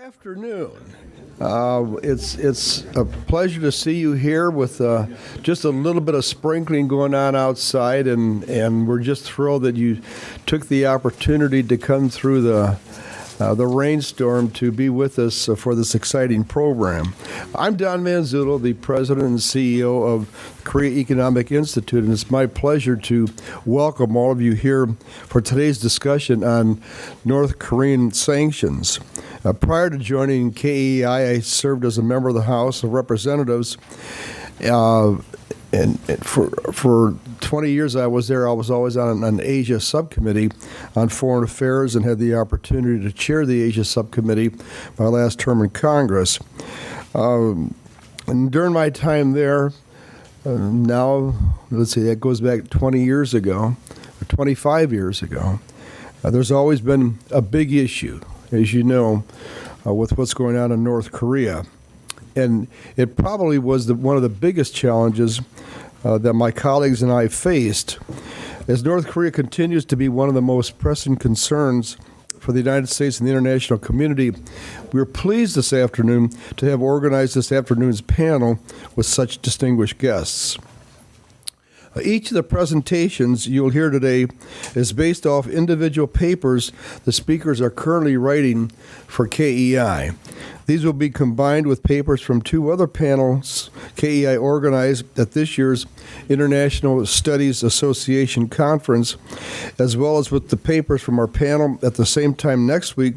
Afternoon. It's a pleasure to see you here with just a little bit of sprinkling going on outside, and we're just thrilled that you took the opportunity to come through the rainstorm to be with us for this exciting program. I'm Don Manzullo, the President and CEO of Korea Economic Institute, and it's my pleasure to welcome all of you here for today's discussion on North Korean sanctions. Prior to joining KEI, I served as a member of the House of Representatives, and for 20 years I was there. I was always on an Asia subcommittee on foreign affairs and had the opportunity to chair the Asia subcommittee my last term in Congress. And during my time there, now, let's see, that goes back 20 years ago, or 25 years ago, there's always been a big issue, as you know, with what's going on in North Korea. And it probably was one of the biggest challenges that my colleagues and I faced, as North Korea continues to be one of the most pressing concerns for the United States and the international community. We're pleased this afternoon to have organized this afternoon's panel with such distinguished guests. Each of the presentations you'll hear today is based off individual papers the speakers are currently writing for KEI. These will be combined with papers from two other panels KEI organized at this year's International Studies Association Conference, as well as with the papers from our panel at the same time next week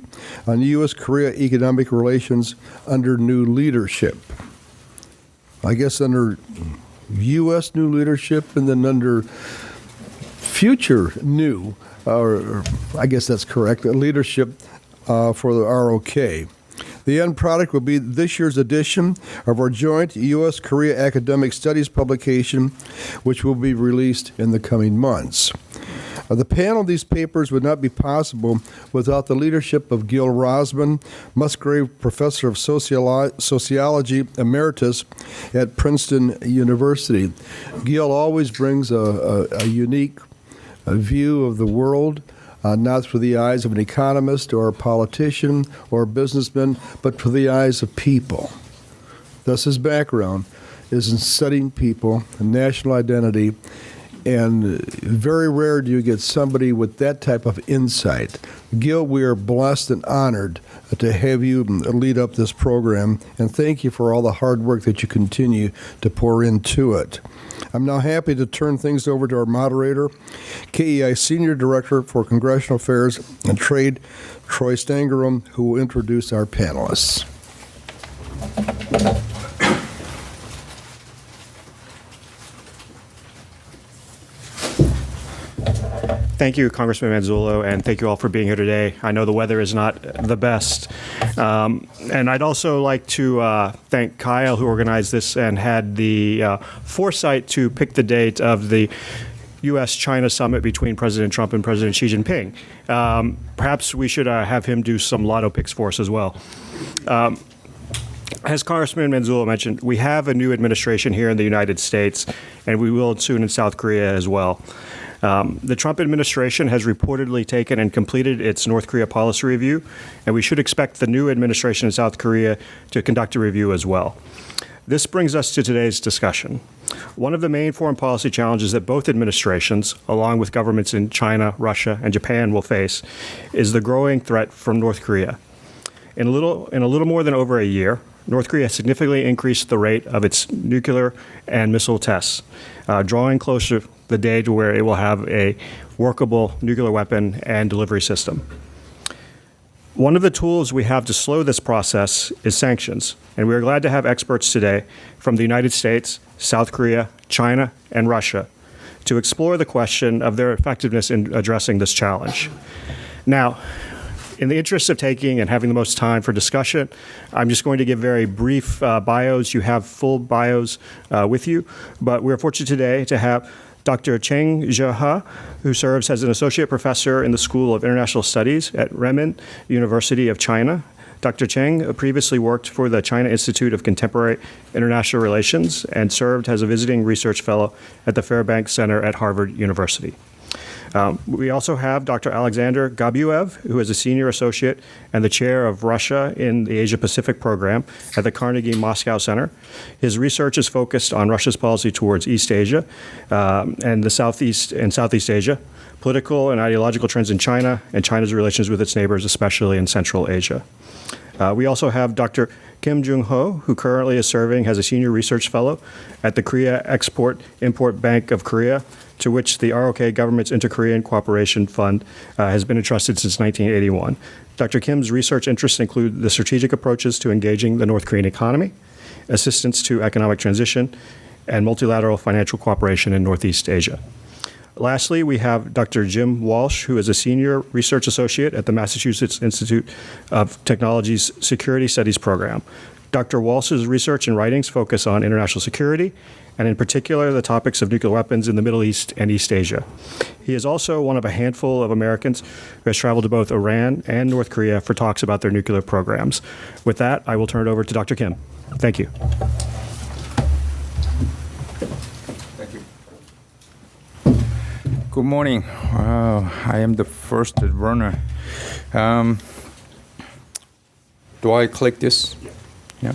on U.S.-Korea economic relations under new leadership. I guess under U.S. new leadership, and then under future new, or I guess that's correct, leadership for the ROK. The end product will be this year's edition of our joint U.S.-Korea Academic Studies publication, which will be released in the coming months. The panel of these papers would not be possible without the leadership of Gil Rosman, Musgrave Professor of Sociology Emeritus at Princeton University. Gil always brings a unique view of the world, not through the eyes of an economist or a politician or a businessman, but through the eyes of people. Thus, his background is in studying people and national identity, and very rare do you get somebody with that type of insight. Gil, we are blessed and honored to have you lead up this program, and thank you for all the hard work that you continue to pour into it. I'm now happy to turn things over to our moderator, KEI Senior Director for Congressional Affairs and Trade, Troy Stangerum, who will introduce our panelists. Thank you, Congressman Manzullo, and thank you all for being here today. I know the weather is not the best. And I'd also like to thank Kyle, who organized this and had the foresight to pick the date of the U.S.-China summit between President Trump and President Xi Jinping. Perhaps we should have him do some lotto picks for us as well. As Congressman Manzullo mentioned, we have a new administration here in the United States, and we will soon in South Korea as well. The Trump administration has reportedly taken and completed its North Korea policy review, and we should expect the new administration in South Korea to conduct a review as well. This brings us to today's discussion. One of the main foreign policy challenges that both administrations, along with governments in China, Russia, and Japan, will face is the growing threat from North Korea. In a little more than over a year, North Korea has significantly increased the rate of its nuclear and missile tests, drawing closer the day to where it will have a workable nuclear weapon and delivery system. One of the tools we have to slow this process is sanctions, and we are glad to have experts today from the United States, South Korea, China, and Russia to explore the question of their effectiveness in addressing this challenge. Now, in the interest of taking and having the most time for discussion, I'm just going to give very brief bios. You have full bios with you, but we're fortunate today to have Dr. Chang, who serves as an associate professor in the School of International Studies at Renmin University of China. Dr. Chang previously worked for the China Institute of Contemporary International Relations and served as a visiting research fellow at the Fairbanks Center at Harvard University. We also have Dr. Alexander Gabuv, who is a senior associate and the chair of Russia in the Asia Pacific program at the Carnegie Moscow Center. His research is focused on Russia's policy towards East Asia and the Southeast Asia, political and ideological trends in China, and China's relations with its neighbors, especially in Central Asia. We also have Dr. Kim Jong-un, who currently is serving as a senior research fellow at the Korea Export-Import Bank of Korea, to which the ROK government's Inter-Korean Cooperation Fund has been entrusted since 1981. Dr. Kim's research interests include the strategic approaches to engaging the North Korean economy, assistance to economic transition, and multilateral financial cooperation in Northeast Asia. Lastly, we have Dr. Jim Walsh, who is a senior research associate at the Massachusetts Institute of Technology's Security Studies program. Dr. Walsh's research and writings focus on international security, and in particular, the topics of nuclear weapons in the Middle East and East Asia. He is also one of a handful of Americans who has traveled to both Iran and North Korea for talks about their nuclear programs. With that, I will turn it over to Dr. Kim. Thank you. Good morning. I am the first runner. Do I click this? Yeah.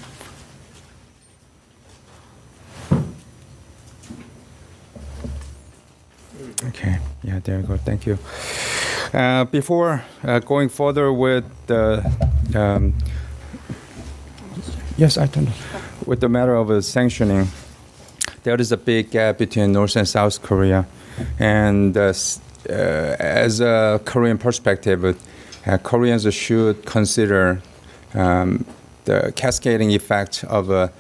Okay. Yeah, there you go. Thank you. Before going further with the yes, I don't know. With the matter of sanctioning, there is a big gap between North and South Korea. And as a Korean perspective, Koreans should consider the cascading effect of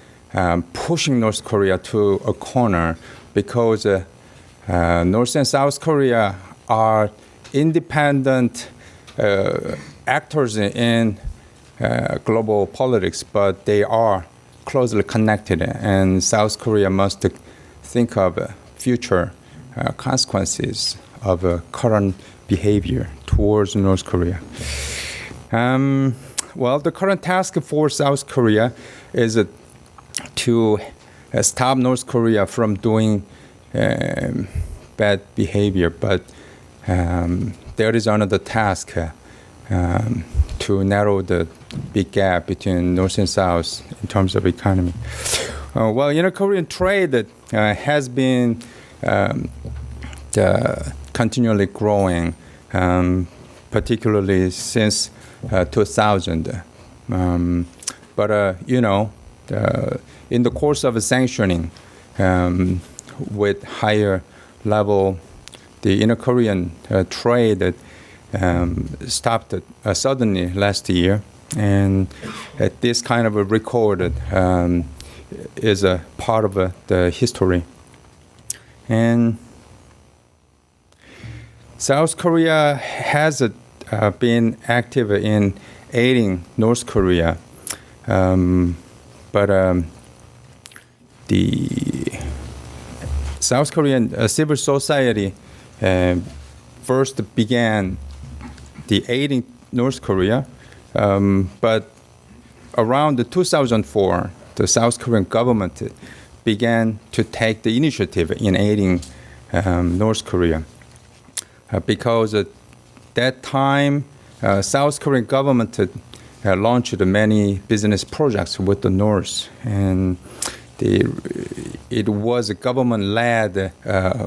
pushing North Korea to a corner, because North and South Korea are independent actors in global politics, but they are closely connected, and South Korea must think of future consequences of current behavior towards North Korea. Well, the current task for South Korea is to stop North Korea from doing bad behavior, but there is another task to narrow the big gap between North and South in terms of economy. Well, Korean trade has been continually growing, particularly since 2000. But in the course of sanctioning, with higher level, the inter-Korean trade stopped suddenly last year, and this kind of a record is a part of the history. And South Korea has been active in aiding North Korea, but the South Korean civil society first began the aiding North Korea, but around 2004, the South Korean government began to take the initiative in aiding North Korea, because at that time, South Korean government launched many business projects with the North, and it was a government-led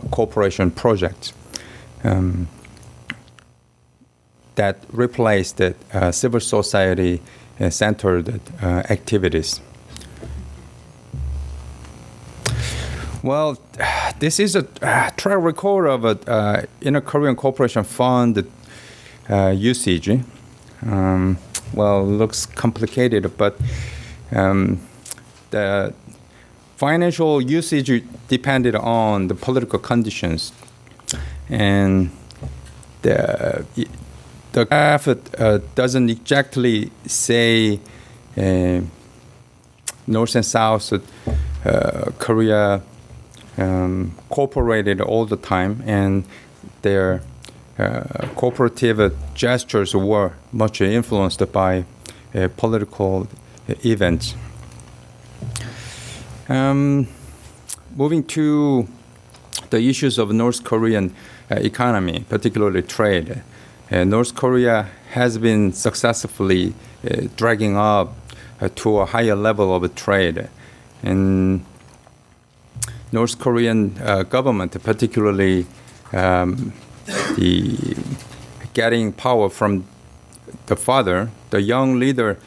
cooperation project that replaced civil society-centered activities. Well, this is a track record of inter-Korean Cooperation Fund usage. Well, looks complicated, but the financial usage depended on the political conditions, and the graph doesn't exactly say North and South Korea cooperated all the time, and their cooperative gestures were much influenced by political events. Moving to the issues of North Korean economy, particularly trade. North Korea has been successfully dragging up to a higher level of trade. And North Korean government, particularly the getting power from the father, the young leader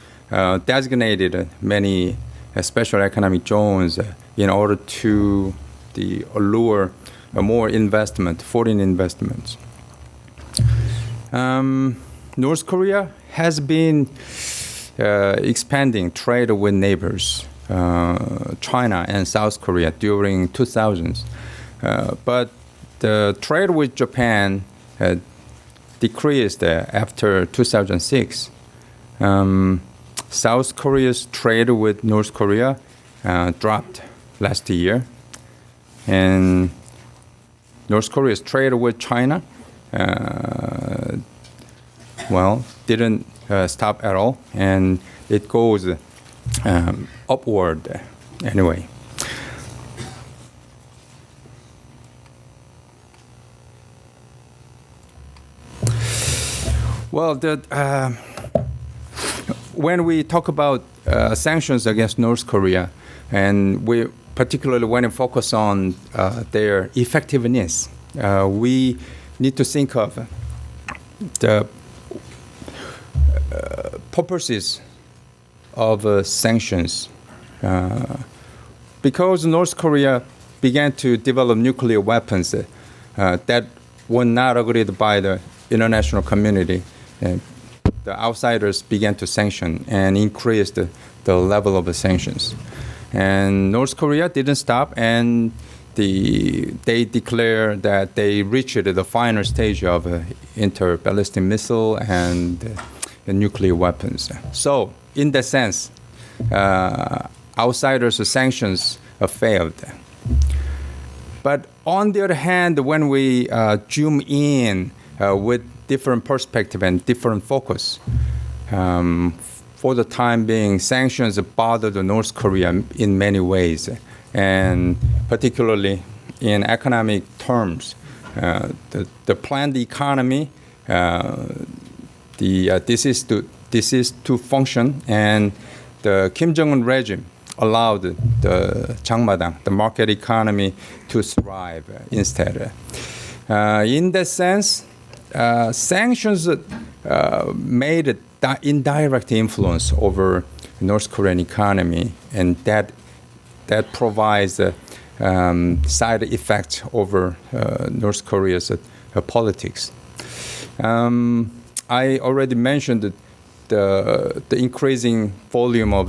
designated many special economic zones in order to allure more investment, foreign investments. North Korea has been expanding trade with neighbors, China and South Korea, during 2000s. But the trade with Japan decreased after 2006. South Korea's trade with North Korea dropped last year. And North Korea's trade with China, didn't stop at all. And it goes upward anyway. Well, when we talk about sanctions against North Korea, and we particularly when we focus on their effectiveness, we need to think of the purposes of sanctions. Because North Korea began to develop nuclear weapons that were not agreed by the international community, the outsiders began to sanction and increase the level of the sanctions. And North Korea didn't stop, and they declared that they reached the final stage of interballistic missile and nuclear weapons. So, in that sense, outsiders' sanctions failed. But on the other hand, when we zoom in with different perspective and different focus, for the time being, sanctions bothered North Korea in many ways, and particularly in economic terms. The planned economy, this is to function, and the Kim Jong-un regime allowed the Changmadang, the market economy, to thrive instead. In that sense, sanctions made indirect influence over North Korean economy, and that provides side effects over North Korea's politics. I already mentioned the increasing volume of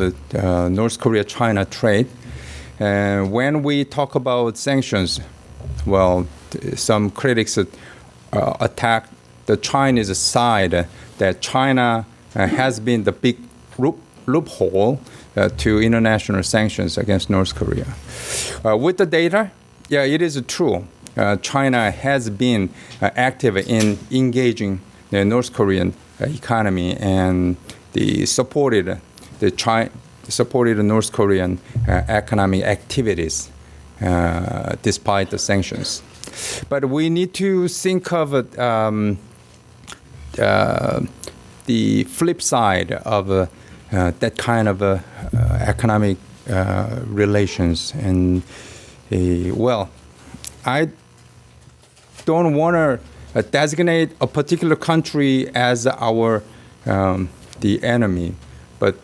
North Korea-China trade. When we talk about sanctions, well, some critics attack the Chinese side, that China has been the big loophole to international sanctions against North Korea. With the data, yeah, it is true. China has been active in engaging the North Korean economy, and supported North Korean economic activities despite the sanctions. But we need to think of the flip side of that kind of economic relations. And I don't want to designate a particular country as our the enemy, but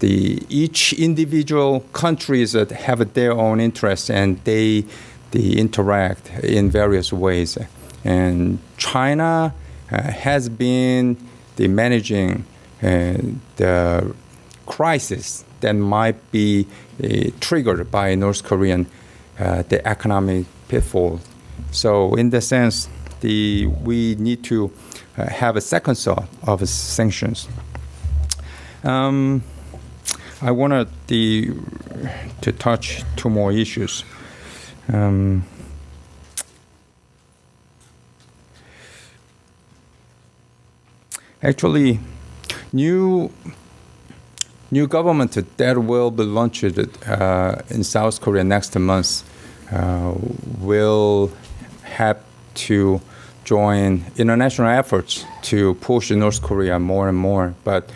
each individual countries that have their own interests, and they interact in various ways. And China has been managing the crisis that might be triggered by North Korean the economic pitfall. So in the sense, we need to have a second thought of sanctions. I wanted to touch two more issues. Actually, new government that will be launched in South Korea next month will have to join international efforts to push North Korea more and more. But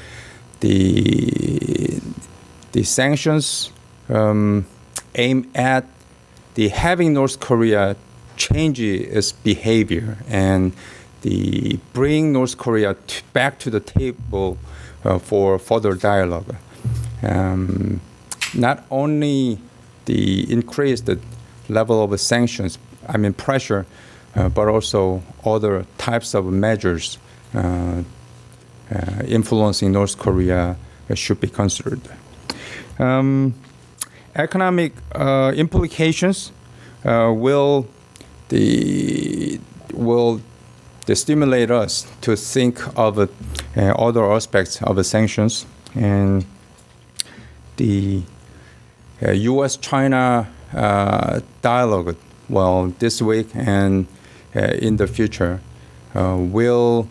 the sanctions aim at the having North Korea change its behavior and the bring North Korea back to the table for further dialogue. Not only the increased level of sanctions, pressure, but also other types of measures influencing North Korea should be considered. Economic implications will stimulate us to think of other aspects of sanctions, and the U.S.-China dialogue, this week and in the future, will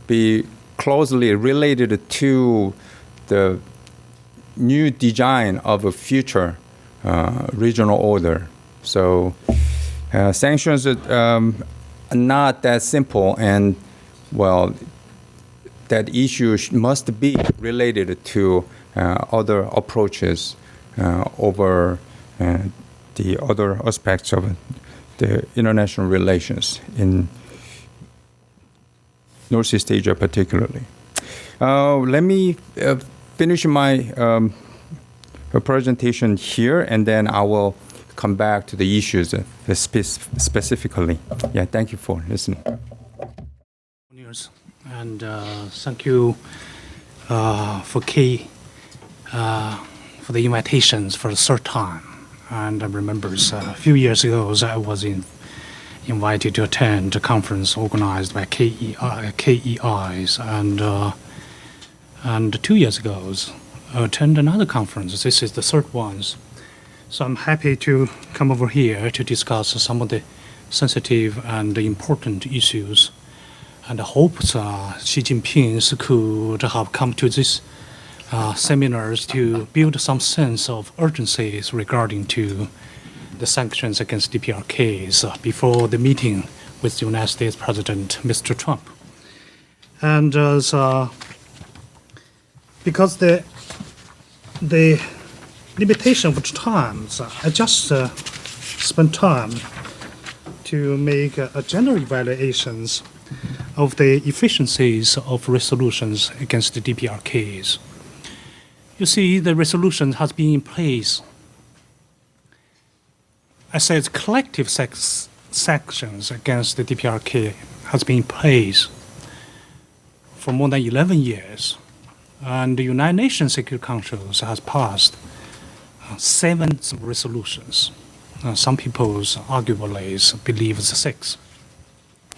be closely related to the new design of a future regional order. So sanctions are not that simple, and that issue must be related to other approaches over the other aspects of the international relations in Northeast Asia particularly. Let me finish my presentation here, and then I will come back to the issues specifically. Yeah, thank you for listening. And thank you for Kay for the invitations for the third time. And I remember a few years ago I was invited to attend a conference organized by KEIs, and 2 years ago I attended another conference. This is the third one. So I'm happy to come over here to discuss some of the sensitive and important issues. And I hope Xi Jinping could have come to this seminars to build some sense of urgency regarding to the sanctions against DPRKs before the meeting with the United States President, Mr. Trump. And because the limitation of time, I just spent time to make a general evaluations of the efficiencies of resolutions against the DPRKs. You see, the resolution has been in place. I said collective sanctions against the DPRK has been in place for more than 11 years. And the United Nations Security Council has passed 7 resolutions. Some people arguably believe it's 6.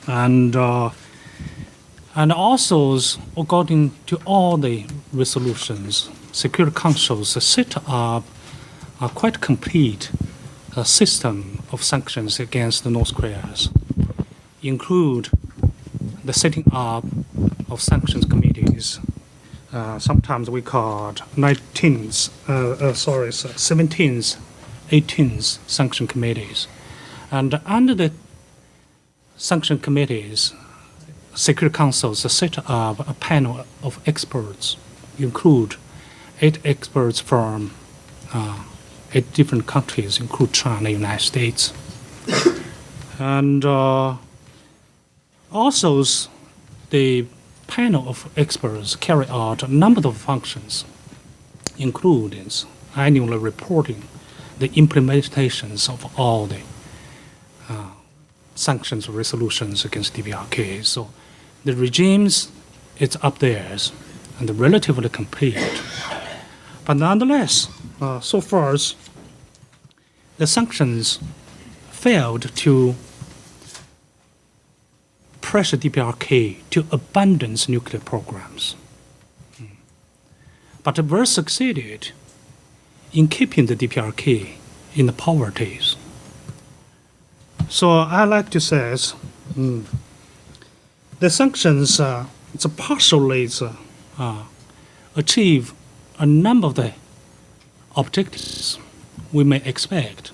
And also, according to all the resolutions, Security Councils set up a quite complete system of sanctions against the North Koreans, include the setting up of sanctions committees. Sometimes we call 17th, 18th sanction committees. And under the sanction committees, Security Councils set up a panel of experts, include 8 experts from 8 different countries, include China, United States. And also the panel of experts carry out a number of functions, including annually reporting the implementations of all the sanctions resolutions against DPRK. So the regimes, it's up there and relatively complete. But nonetheless, so far, the sanctions failed to pressure DPRK to abandon nuclear programs. But we succeeded in keeping the DPRK in the poverty. So I like to say the sanctions it's partially achieve a number of the objectives we may expect,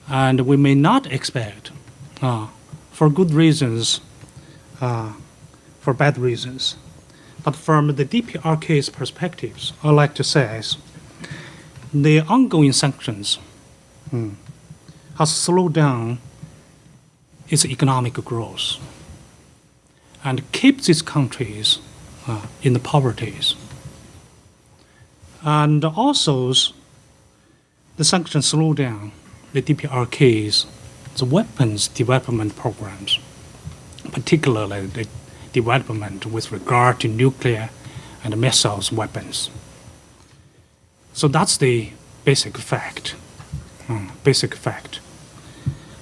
and we may not expect for good reasons, for bad reasons. But from the DPRK's perspectives, I like to say the ongoing sanctions has slowed down its economic growth and keeps these countries in the poverty. And also, the sanctions slow down the DPRK's the weapons development programs, particularly the development with regard to nuclear and missiles weapons. So that's the basic fact.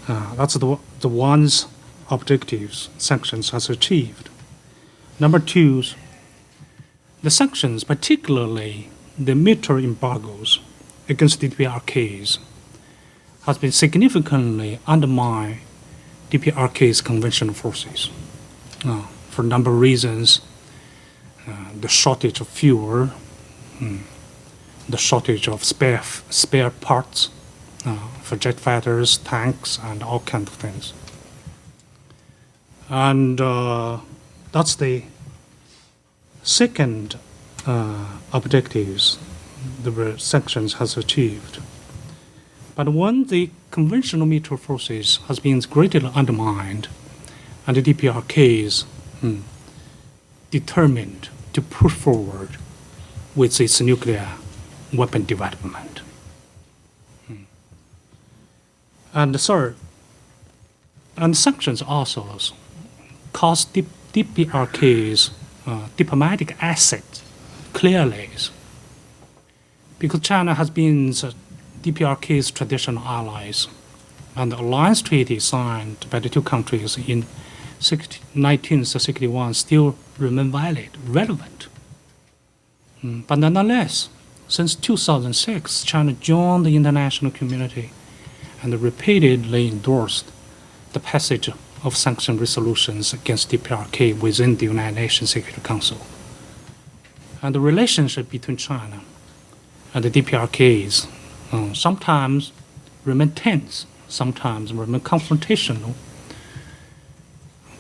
That's the one's objectives sanctions has achieved. Number two, the sanctions, particularly the military embargoes against DPRKs, has been significantly undermined DPRK's conventional forces for a number of reasons. The shortage of fuel, the shortage of spare parts for jet fighters, tanks, and all kinds of things. And that's the second objectives the sanctions has achieved. But when the conventional military forces has been greatly undermined, and the DPRK is determined to push forward with its nuclear weapon development. And third, and sanctions also cost DPRK's diplomatic asset clearly, because China has been DPRK's traditional allies, and the alliance treaty signed by the two countries in 1961 still remain relevant. But nonetheless, since 2006, China joined the international community and repeatedly endorsed the passage of sanction resolutions against DPRK within the United Nations Security Council. And the relationship between China and the DPRKs sometimes remain tense, sometimes remain confrontational.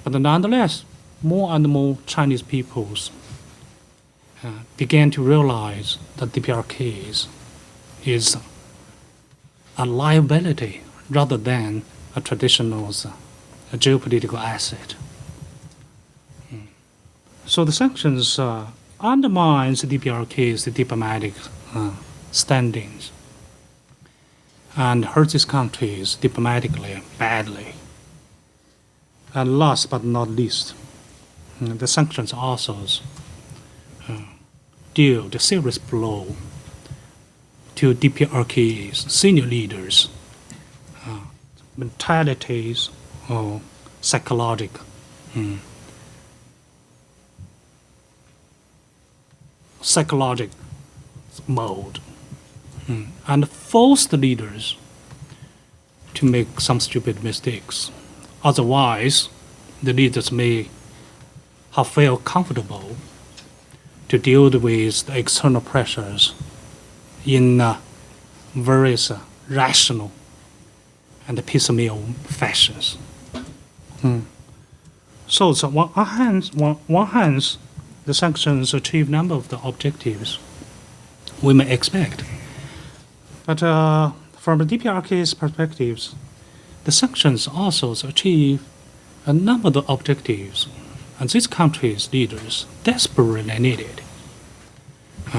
But nonetheless, more and more Chinese peoples began to realize that DPRK is a liability rather than a traditional a geopolitical asset. So the sanctions undermines the DPRK's diplomatic standings and hurts these countries diplomatically badly. And last but not least, the sanctions also deal the serious blow to DPRK's senior leaders' mentalities or psychological mode, and force the leaders to make some stupid mistakes. Otherwise, the leaders may have felt comfortable to deal with the external pressures in various rational and piecemeal fashions. So on one hand, the sanctions achieve a number of the objectives we may expect. But from the DPRK's perspectives, the sanctions also achieve a number of the objectives, and these countries' leaders desperately needed.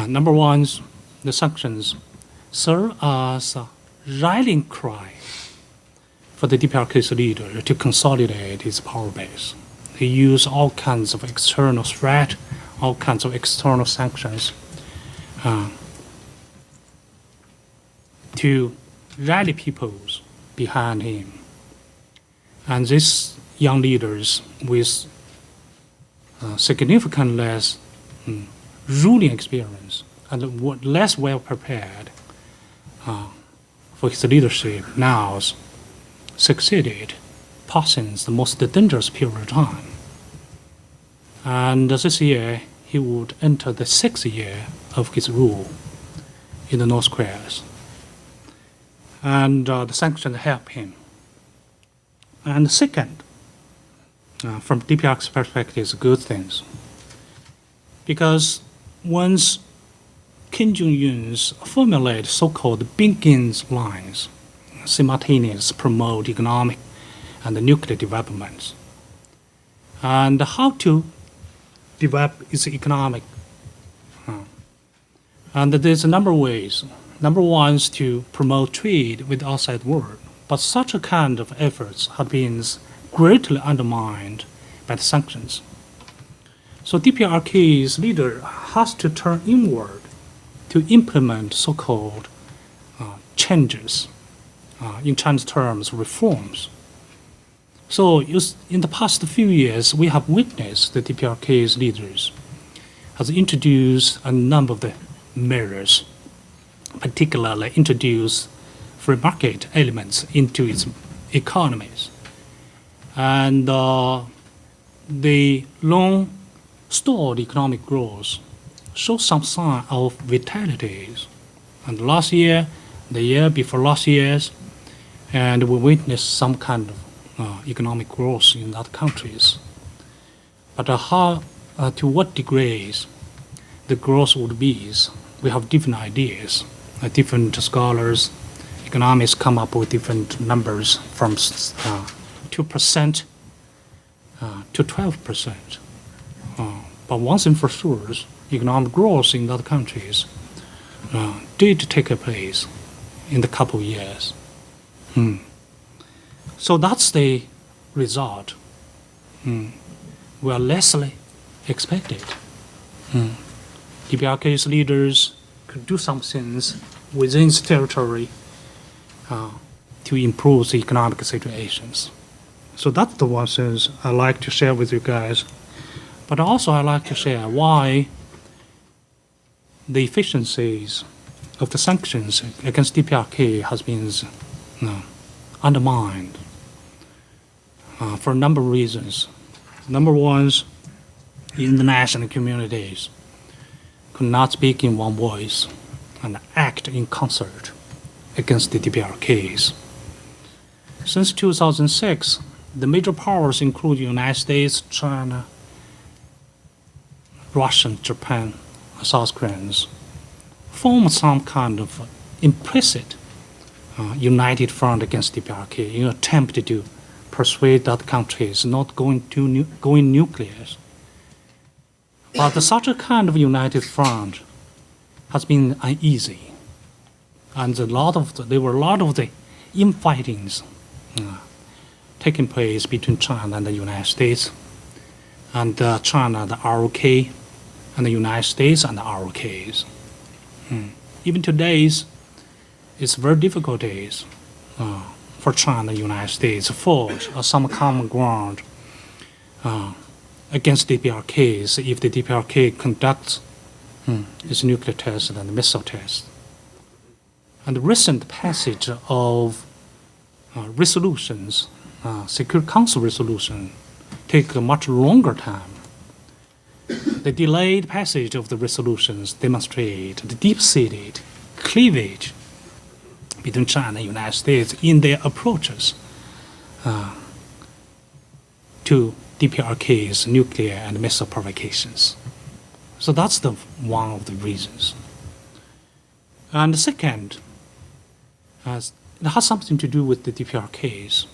Number one, the sanctions serve as a rallying cry for the DPRK's leader to consolidate his power base. He used all kinds of external threat, all kinds of external sanctions to rally peoples behind him. And these young leaders with significant less ruling experience and less well prepared for his leadership now succeeded, passing the most dangerous period of time. And this year, he would enter the 6th year of his rule in the North Korea. And the sanctions help him And second, from DPRK's perspective, is good things. Because once Kim Jong-un's formulate so-called Beijing's lines, simultaneous promote economic and nuclear developments, and how to develop its economic. And there's a number of ways. Number one is to promote trade with the outside world. But such a kind of efforts have been greatly undermined by the sanctions. So DPRK's leader has to turn inward to implement so-called changes, in Chinese terms, reforms. So in the past few years, we have witnessed the DPRK's leaders has introduced a number of the measures, particularly introduced free market elements into its economies. And the long-stalled economic growth shows some sign of vitality. And last year, the year before last year's, and we witnessed some kind of economic growth in other countries. But to what degrees the growth would be, we have different ideas. Different scholars, economists come up with different numbers from 2% to 12%. But one thing for sure, economic growth in other countries did take place in the couple of years. So that's the result. We are lessly expected. DPRK's leaders could do some things within its territory to improve the economic situations. So that's the one things I like to share with you guys. But also I like to share why the efficiencies of the sanctions against DPRK has been undermined for a number of reasons. Number one is international communities could not speak in one voice and act in concert against the DPRKs. Since 2006, the major powers include the United States, China, Russia, Japan, South Koreans, form some kind of implicit united front against DPRK in an attempt to persuade other countries not going nuclear. But such a kind of united front has been uneasy, and there were a lot of the infightings taking place between China and the United States, and China, the ROK, and the United States and the ROKs. Even today, it's very difficult days for China and the United States to forge some common ground against DPRKs if the DPRK conducts its nuclear test and missile test. And the recent passage of resolutions, Security Council resolution, take a much longer time. The delayed passage of the resolutions demonstrate the deep-seated cleavage between China and the United States in their approaches to DPRK's nuclear and missile provocations. So that's one of the reasons. And the second, it has something to do with the DPRKs.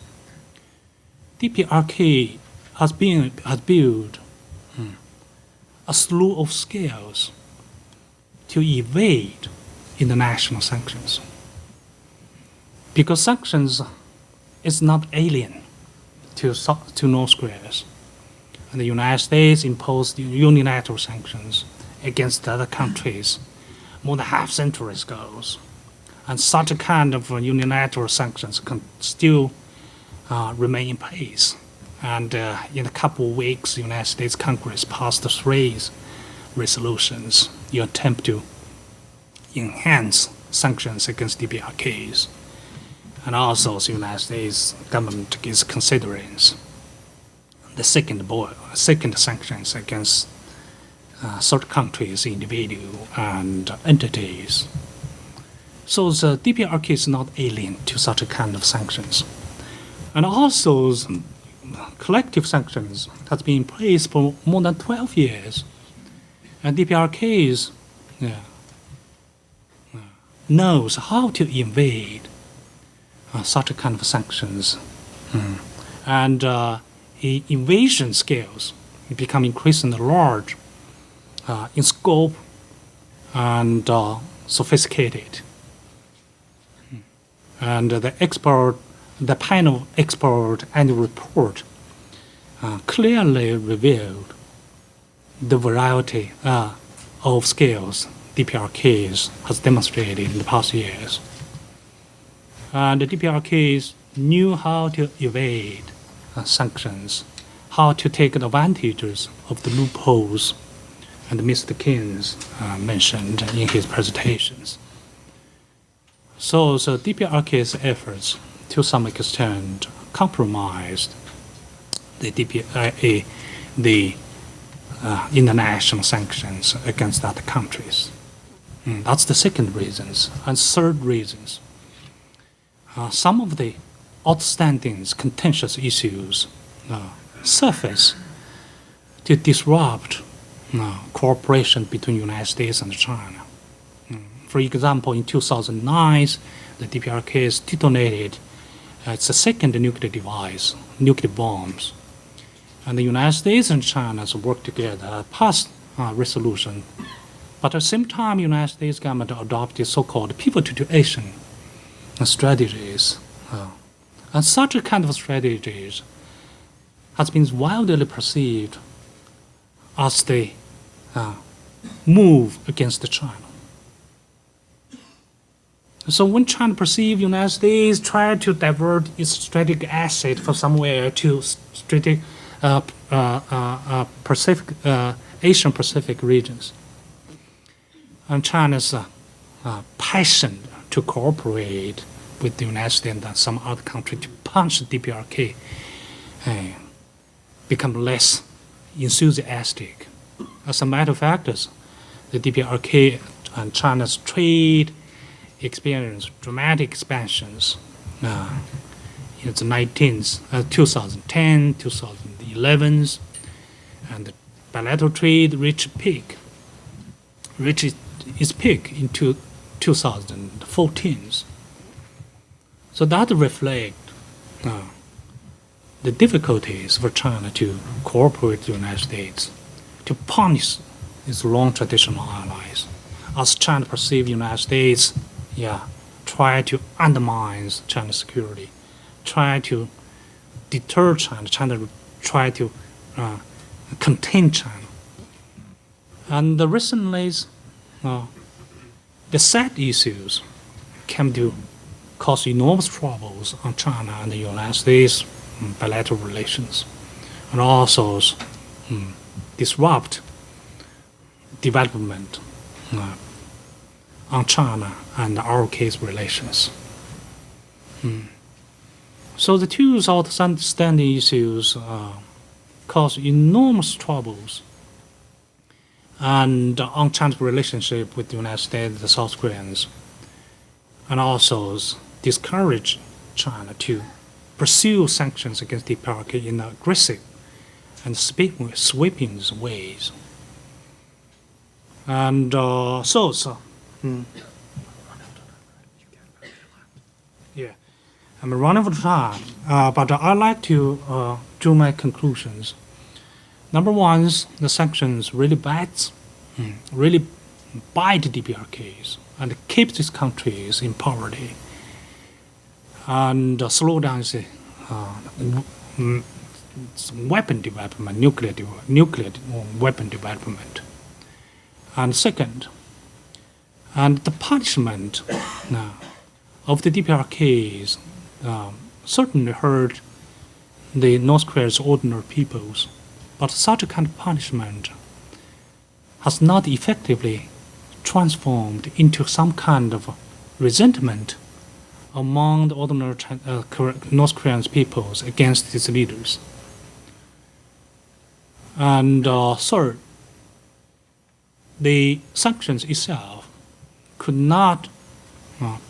DPRK has built a slew of skills to evade international sanctions. Because sanctions is not alien to North Korea. And the United States imposed unilateral sanctions against other countries more than half centuries ago. And such a kind of unilateral sanctions can still remain in place. And in a couple of weeks, the United States Congress passed 3 resolutions in attempt to enhance sanctions against DPRKs. And also the United States government is considering the second sanctions against third countries, individuals, and entities. So the DPRK is not alien to such a kind of sanctions. And also, collective sanctions has been in place for more than 12 years. And DPRK knows how to evade such a kind of sanctions. And invasion scales become increasingly large in scope and sophisticated. And the panel expert annual report clearly revealed the variety of scales DPRKs has demonstrated in the past years. And the DPRKs knew how to evade sanctions, how to take advantages of the loopholes, and Mr. Keynes mentioned in his presentations. So DPRK's efforts, to some extent, compromised the international sanctions against other countries. That's the second reason. And third reasons, some of the outstanding contentious issues surface to disrupt cooperation between the United States and China. For example, in 2009, the DPRK detonated its second nuclear device, nuclear bombs. And the United States and China worked together, passed a resolution. But at the same time, the United States government adopted so-called pivot to action strategies. And such a kind of strategies has been widely perceived as the move against China. So when China perceived the United States try to divert its strategic asset from somewhere to strategic Asian Pacific regions, and China's passion to cooperate with the United States and some other country to punch the DPRK become less enthusiastic. As a matter of fact, the DPRK and China's trade experienced dramatic expansions in the 2010, 2011, and the bilateral trade reached its peak in 2014. So that reflects the difficulties for China to cooperate with the United States, to punish its long traditional allies. As China perceived the United States, try to undermine China's security, try to deter China, China try to contain China. And recently, the sad issues came to cause enormous troubles on China and the United States bilateral relations, and also disrupt development on China and our case relations. So the two outstanding issues cause enormous troubles and on China's relationship with the United States and the South Koreans, and also discourage China to pursue sanctions against the DPRK in aggressive and sweeping ways. And I'm running out of time, but I'd like to draw my conclusions. Number one, the sanctions really bite DPRKs and keep these countries in poverty and slow down the weapon development, nuclear weapon development. And second, and the punishment of the DPRKs certainly hurt the North Korea's ordinary peoples, but such a kind of punishment has not effectively transformed into some kind of resentment among the ordinary North Korean peoples against its leaders. And third, the sanctions itself could not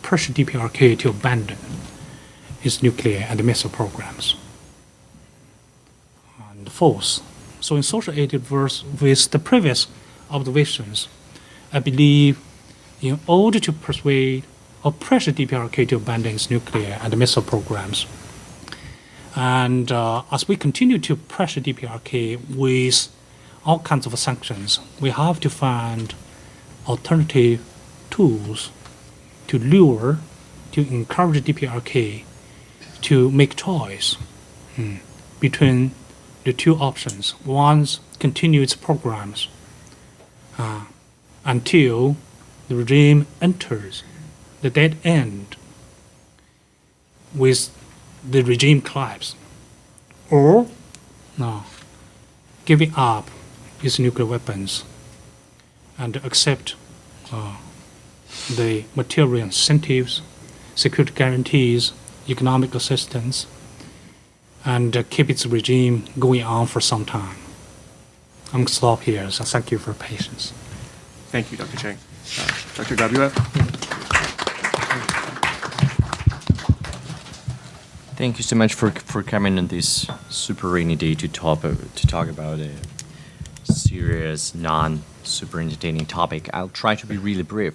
push DPRK to abandon its nuclear and missile programs. And fourth, so associated with the previous observations, I believe in order to persuade or pressure DPRK to abandon its nuclear and missile programs, and as we continue to pressure DPRK with all kinds of sanctions, we have to find alternative tools to lure, to encourage DPRK to make choice between the two options. One's continue its programs until the regime enters the dead end with the regime collapse, or giving up its nuclear weapons and accept the material incentives, security guarantees, economic assistance, and keep its regime going on for some time. I'm going to stop here, so thank you for your patience. Thank you, Dr. Chang. Dr. Gabuv? Thank you so much for coming on this super rainy day to talk about a serious, non-super entertaining topic. I'll try to be really brief.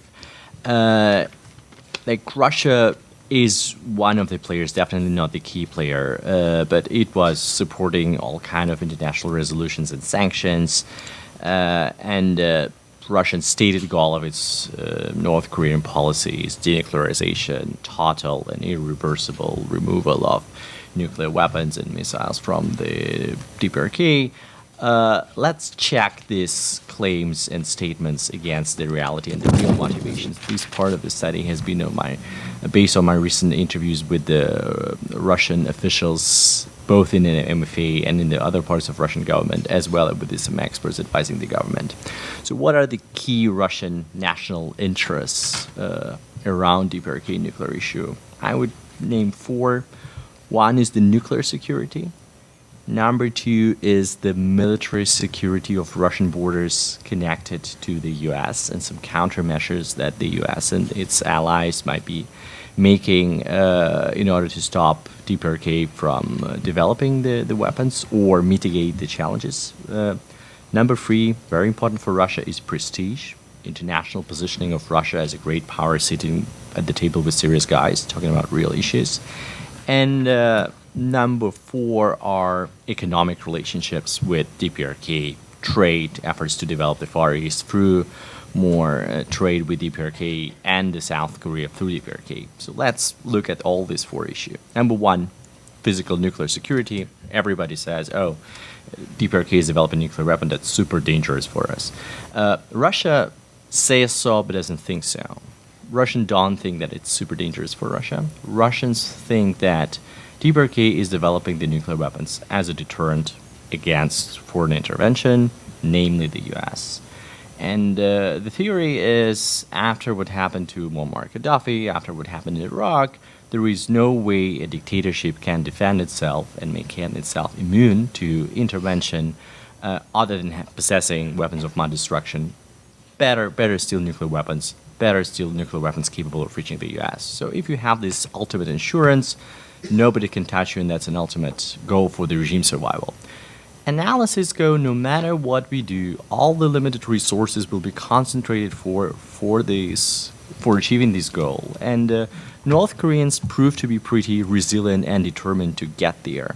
Russia is one of the players, definitely not the key player, but it was supporting all kind of international resolutions and sanctions, and Russian stated goal of its North Korean policy is denuclearization, total and irreversible removal of nuclear weapons and missiles from the DPRK. Let's check these claims and statements against the reality and the real motivations. This part of the study has been based on my recent interviews with the Russian officials, both in the MFA and in the other parts of Russian government, as well as with some experts advising the government. So what are the key Russian national interests around DPRK nuclear issue? I would name 4. One is the nuclear security. Number 2 is the military security of Russian borders connected to the U.S. and some countermeasures that the U.S. and its allies might be making in order to stop DPRK from developing the weapons or mitigate the challenges. Number 3, very important for Russia, is prestige, international positioning of Russia as a great power sitting at the table with serious guys, talking about real issues. And number 4 are economic relationships with DPRK, trade efforts to develop the Far East through more trade with DPRK and the South Korea through DPRK. So let's look at all these 4 issues. Number 1, physical nuclear security. Everybody says, oh, DPRK is developing a nuclear weapon that's super dangerous for us. Russia says so, but doesn't think so. Russians don't think that it's super dangerous for Russia. Russians think that DPRK is developing the nuclear weapons as a deterrent against foreign intervention, namely the U.S. And the theory is, after what happened to Muammar Gaddafi, after what happened in Iraq, there is no way a dictatorship can defend itself and maintain itself immune to intervention other than possessing weapons of mass destruction. Better still nuclear weapons. Better still nuclear weapons capable of reaching the U.S. So if you have this ultimate insurance, nobody can touch you, and that's an ultimate goal for the regime survival. Analysis go, no matter what we do, all the limited resources will be concentrated for achieving this goal. And North Koreans prove to be pretty resilient and determined to get there.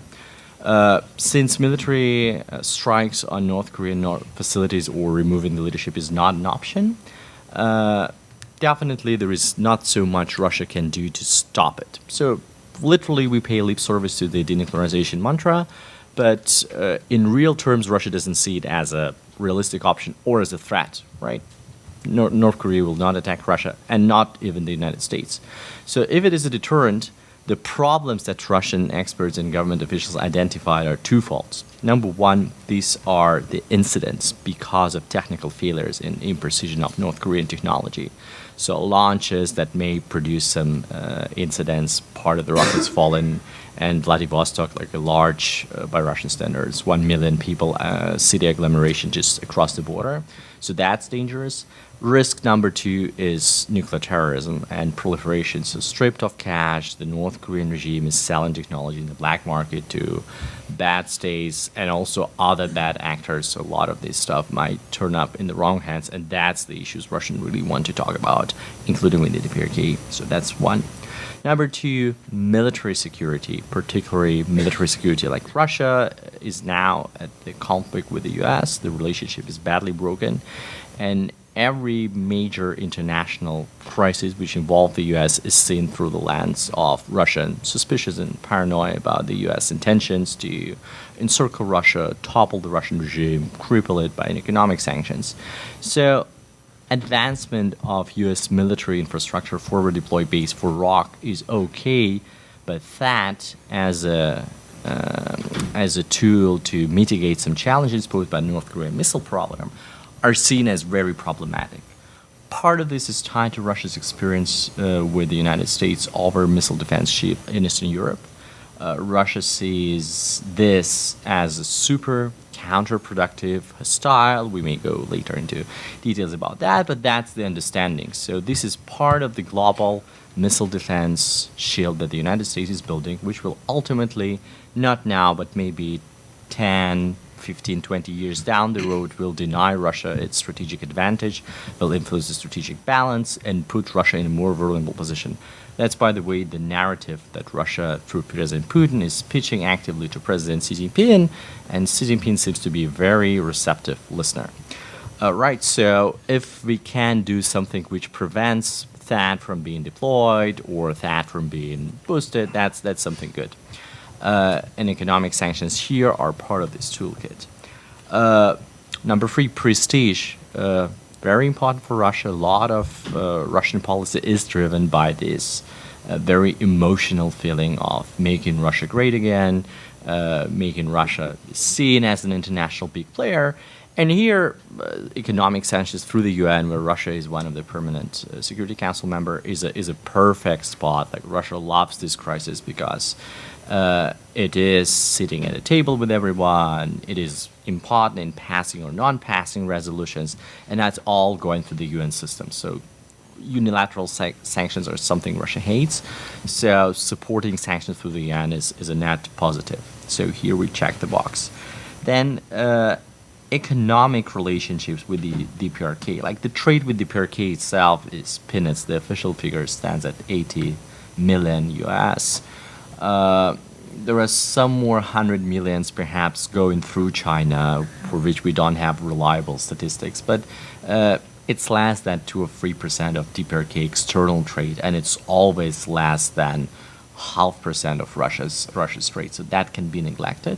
Since military strikes on North Korean facilities or removing the leadership is not an option, definitely there is not so much Russia can do to stop it. So literally we pay lip service to the denuclearization mantra, but in real terms, Russia doesn't see it as a realistic option or as a threat, right? North Korea will not attack Russia, and not even the United States. So if it is a deterrent, the problems that Russian experts and government officials identified are twofold. Number one, these are the incidents because of technical failures in imprecision of North Korean technology. So launches that may produce some incidents, part of the rockets fallen, and Vladivostok, like a large, by Russian standards, 1 million people city agglomeration just across the border. So that's dangerous. Risk number two is nuclear terrorism and proliferation. So stripped of cash, the North Korean regime is selling technology in the black market to bad states and also other bad actors. So a lot of this stuff might turn up in the wrong hands, and that's the issues Russians really want to talk about, including with the DPRK. So that's one. Number two, military security, particularly military security like Russia is now at the conflict with the US. The relationship is badly broken. And every major international crisis which involves the US is seen through the lens of Russian suspicion and paranoia about the US intentions to encircle Russia, topple the Russian regime, cripple it by economic sanctions. So advancement of U.S. military infrastructure, forward deployed base for ROC is okay, but that as a tool to mitigate some challenges posed by the North Korean missile program are seen as very problematic. Part of this is tied to Russia's experience with the United States over missile defense ship in Eastern Europe. Russia sees this as a super counterproductive, hostile. We may go later into details about that, but that's the understanding. So this is part of the global missile defense shield that the United States is building, which will ultimately, not now, but maybe 10, 15, 20 years down the road, will deny Russia its strategic advantage, will influence the strategic balance, and put Russia in a more vulnerable position. That's, by the way, the narrative that Russia, through President Putin, is pitching actively to President Xi Jinping, and Xi Jinping seems to be a very receptive listener. Right, so if we can do something which prevents THAAD from being deployed or THAAD from being boosted, that's something good. And economic sanctions here are part of this toolkit. Number three, prestige. Very important for Russia. A lot of Russian policy is driven by this very emotional feeling of making Russia great again, making Russia seen as an international big player. And here, economic sanctions through the UN, where Russia is one of the permanent Security Council member, is a perfect spot. Like Russia loves this crisis because it is sitting at a table with everyone. It is important in passing or non-passing resolutions, and that's all going through the UN system. So unilateral sanctions are something Russia hates. So supporting sanctions through the UN is a net positive. So here we check the box. Then economic relationships with the DPRK. Like the trade with DPRK itself is peanuts. The official figure stands at 80 million US. There are some more 100 millions perhaps going through China, for which we don't have reliable statistics, but it's less than 2 or 3% of DPRK external trade, and it's always less than 0.5% of Russia's trade, so that can be neglected.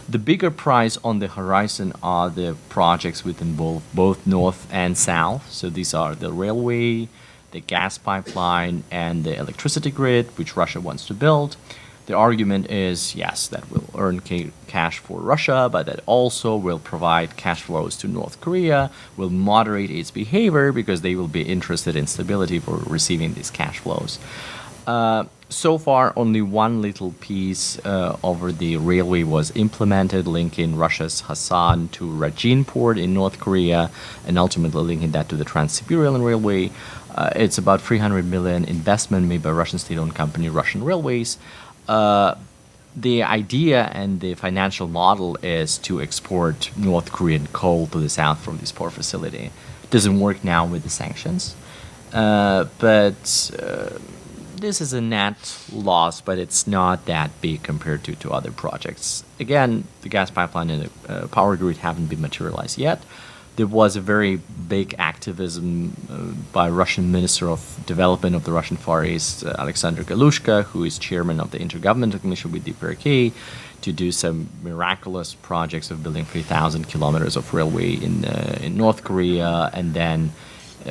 The bigger prize on the horizon are the projects which involve both north and south, so these are the railway, the gas pipeline, and the electricity grid, which Russia wants to build. The argument is, yes, that will earn cash for Russia, but that also will provide cash flows to North Korea, will moderate its behavior because they will be interested in stability for receiving these cash flows. So far, only one little piece over the railway was implemented, linking Russia's Hassan to Rajin port in North Korea, and ultimately linking that to the Trans-Siberian Railway. It's about 300 million investment made by Russian state-owned company, Russian Railways. The idea and the financial model is to export North Korean coal to the south from this port facility. It doesn't work now with the sanctions, but this is a net loss, but it's not that big compared to other projects. Again, the gas pipeline and the power grid haven't been materialized yet. There was a very big activism by Russian Minister of Development of the Russian Far East, Alexander Galushka, who is chairman of the Intergovernmental Commission with DPRK, to do some miraculous projects of building 3,000 kilometers of railway in North Korea, and then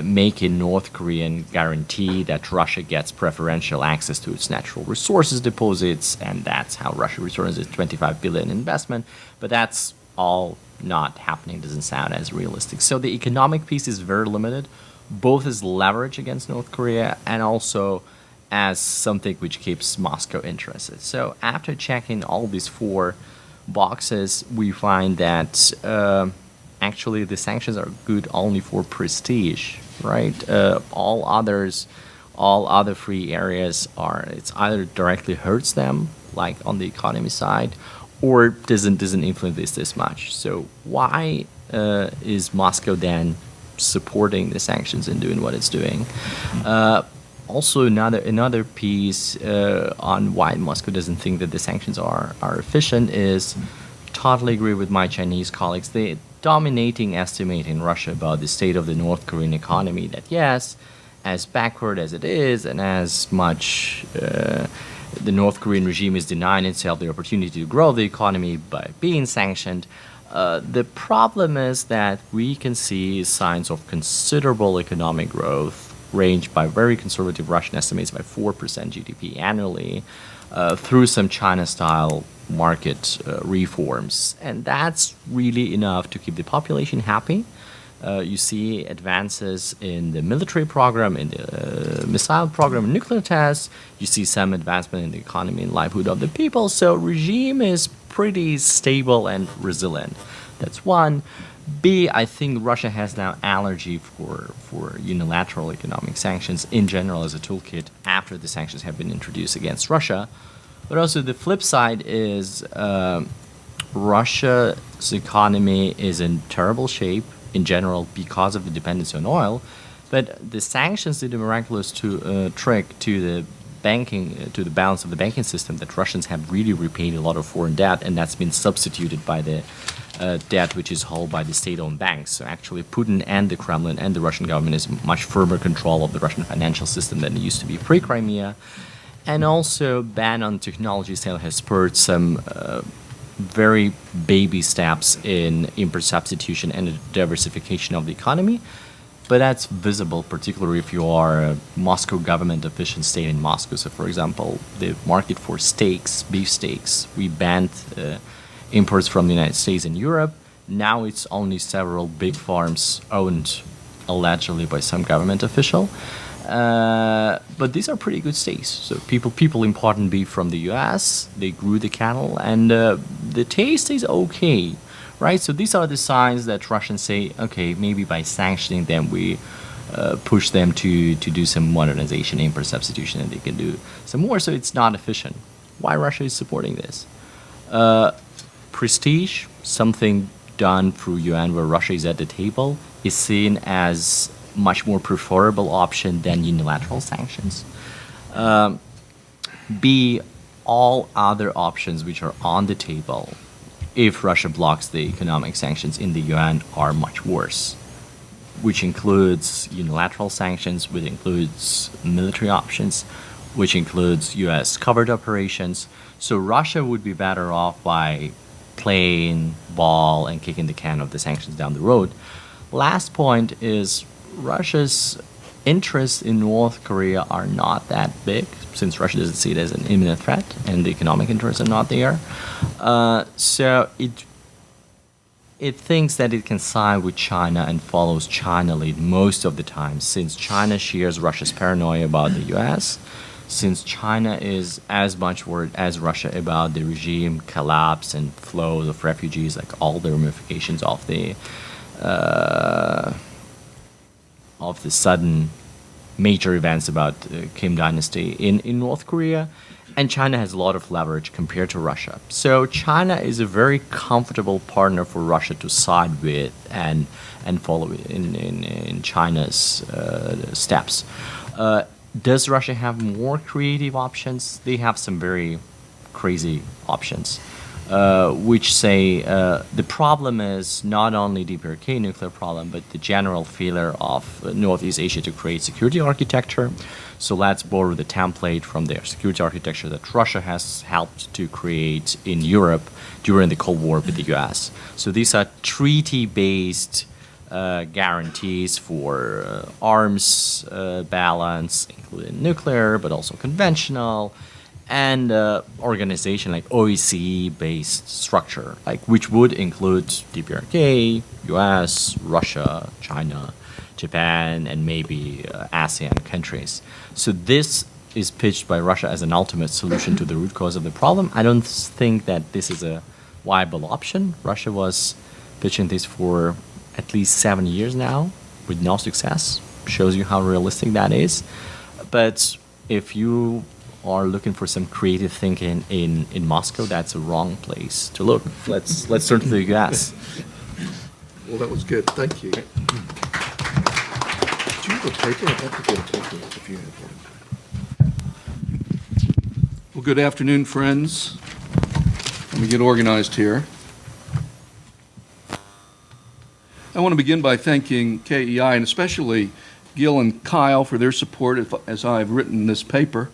make a North Korean guarantee that Russia gets preferential access to its natural resources deposits, and that's how Russia returns its 25 billion investment. But that's all not happening, doesn't sound as realistic. So the economic piece is very limited, both as leverage against North Korea and also as something which keeps Moscow interested. So after checking all these four boxes, we find that actually the sanctions are good only for prestige, right? All other free areas it's either directly hurts them, like on the economy side, or doesn't influence this much. So why is Moscow then supporting the sanctions and doing what it's doing? Also, another piece on why Moscow doesn't think that the sanctions are efficient is totally agree with my Chinese colleagues. The dominating estimate in Russia about the state of the North Korean economy that yes, as backward as it is and as much the North Korean regime is denying itself the opportunity to grow the economy by being sanctioned, the problem is that we can see signs of considerable economic growth ranged by very conservative Russian estimates by 4% GDP annually through some China-style market reforms. And that's really enough to keep the population happy. You see advances in the military program, in the missile program, nuclear tests. You see some advancement in the economy and livelihood of the people. So regime is pretty stable and resilient. That's one. B, I think Russia has now allergy for unilateral economic sanctions in general as a toolkit after the sanctions have been introduced against Russia. But also the flip side is Russia's economy is in terrible shape in general because of the dependence on oil. But the sanctions did a miraculous trick to the balance of the banking system, that Russians have really repaid a lot of foreign debt, and that's been substituted by the debt which is held by the state-owned banks. So actually Putin and the Kremlin and the Russian government is in much firmer control of the Russian financial system than it used to be pre-Crimea. And also ban on technology sale has spurred some very baby steps in import substitution and the diversification of the economy. But that's visible, particularly if you are a Moscow government official staying in Moscow. So, for example, the market for steaks, beef steaks, we banned imports from the United States and Europe. Now it's only several big farms owned allegedly by some government official. But these are pretty good steaks. So people importing beef from the U.S., they grew the cattle, and the taste is okay. Right, so these are the signs that Russians say, okay, maybe by sanctioning them, we push them to do some modernization, import substitution, and they can do some more. So it's not efficient. Why Russia is supporting this? Prestige, something done through UN where Russia is at the table, is seen as much more preferable option than unilateral sanctions. B, all other options which are on the table, if Russia blocks the economic sanctions in the UN, are much worse, which includes unilateral sanctions, which includes military options, which includes US covert operations. So Russia would be better off by playing ball and kicking the can of the sanctions down the road. Last point is Russia's interests in North Korea are not that big, since Russia doesn't see it as an imminent threat and the economic interests are not there. So it thinks that it can side with China and follows China lead most of the time, since China shares Russia's paranoia about the US, since China is as much worried as Russia about the regime collapse and flows of refugees, like all the ramifications of the sudden major events about Kim dynasty in North Korea, and China has a lot of leverage compared to Russia. So China is a very comfortable partner for Russia to side with and follow in China's steps. Does Russia have more creative options? They have some very crazy options, which say the problem is not only the DPRK nuclear problem, but the general failure of Northeast Asia to create security architecture. So let's borrow the template from their security architecture that Russia has helped to create in Europe during the Cold War with the US. So these are treaty-based guarantees for arms balance, including nuclear, but also conventional, and organization like OEC-based structure, like which would include DPRK, US, Russia, China, Japan, and maybe ASEAN countries. So this is pitched by Russia as an ultimate solution to the root cause of the problem. I don't think that this is a viable option. Russia was pitching this for at least 7 years now with no success. Shows you how realistic that is. But if you are looking for some creative thinking in Moscow, that's a wrong place to look. Let's turn to the US. Well, that was good. Thank you. Do you have a paper? I'd like to get a paper if you have one. Well, good afternoon, friends. Let me get organized here. I want to begin by thanking KEI and especially Gil and Kyle for their support as I've written this paper.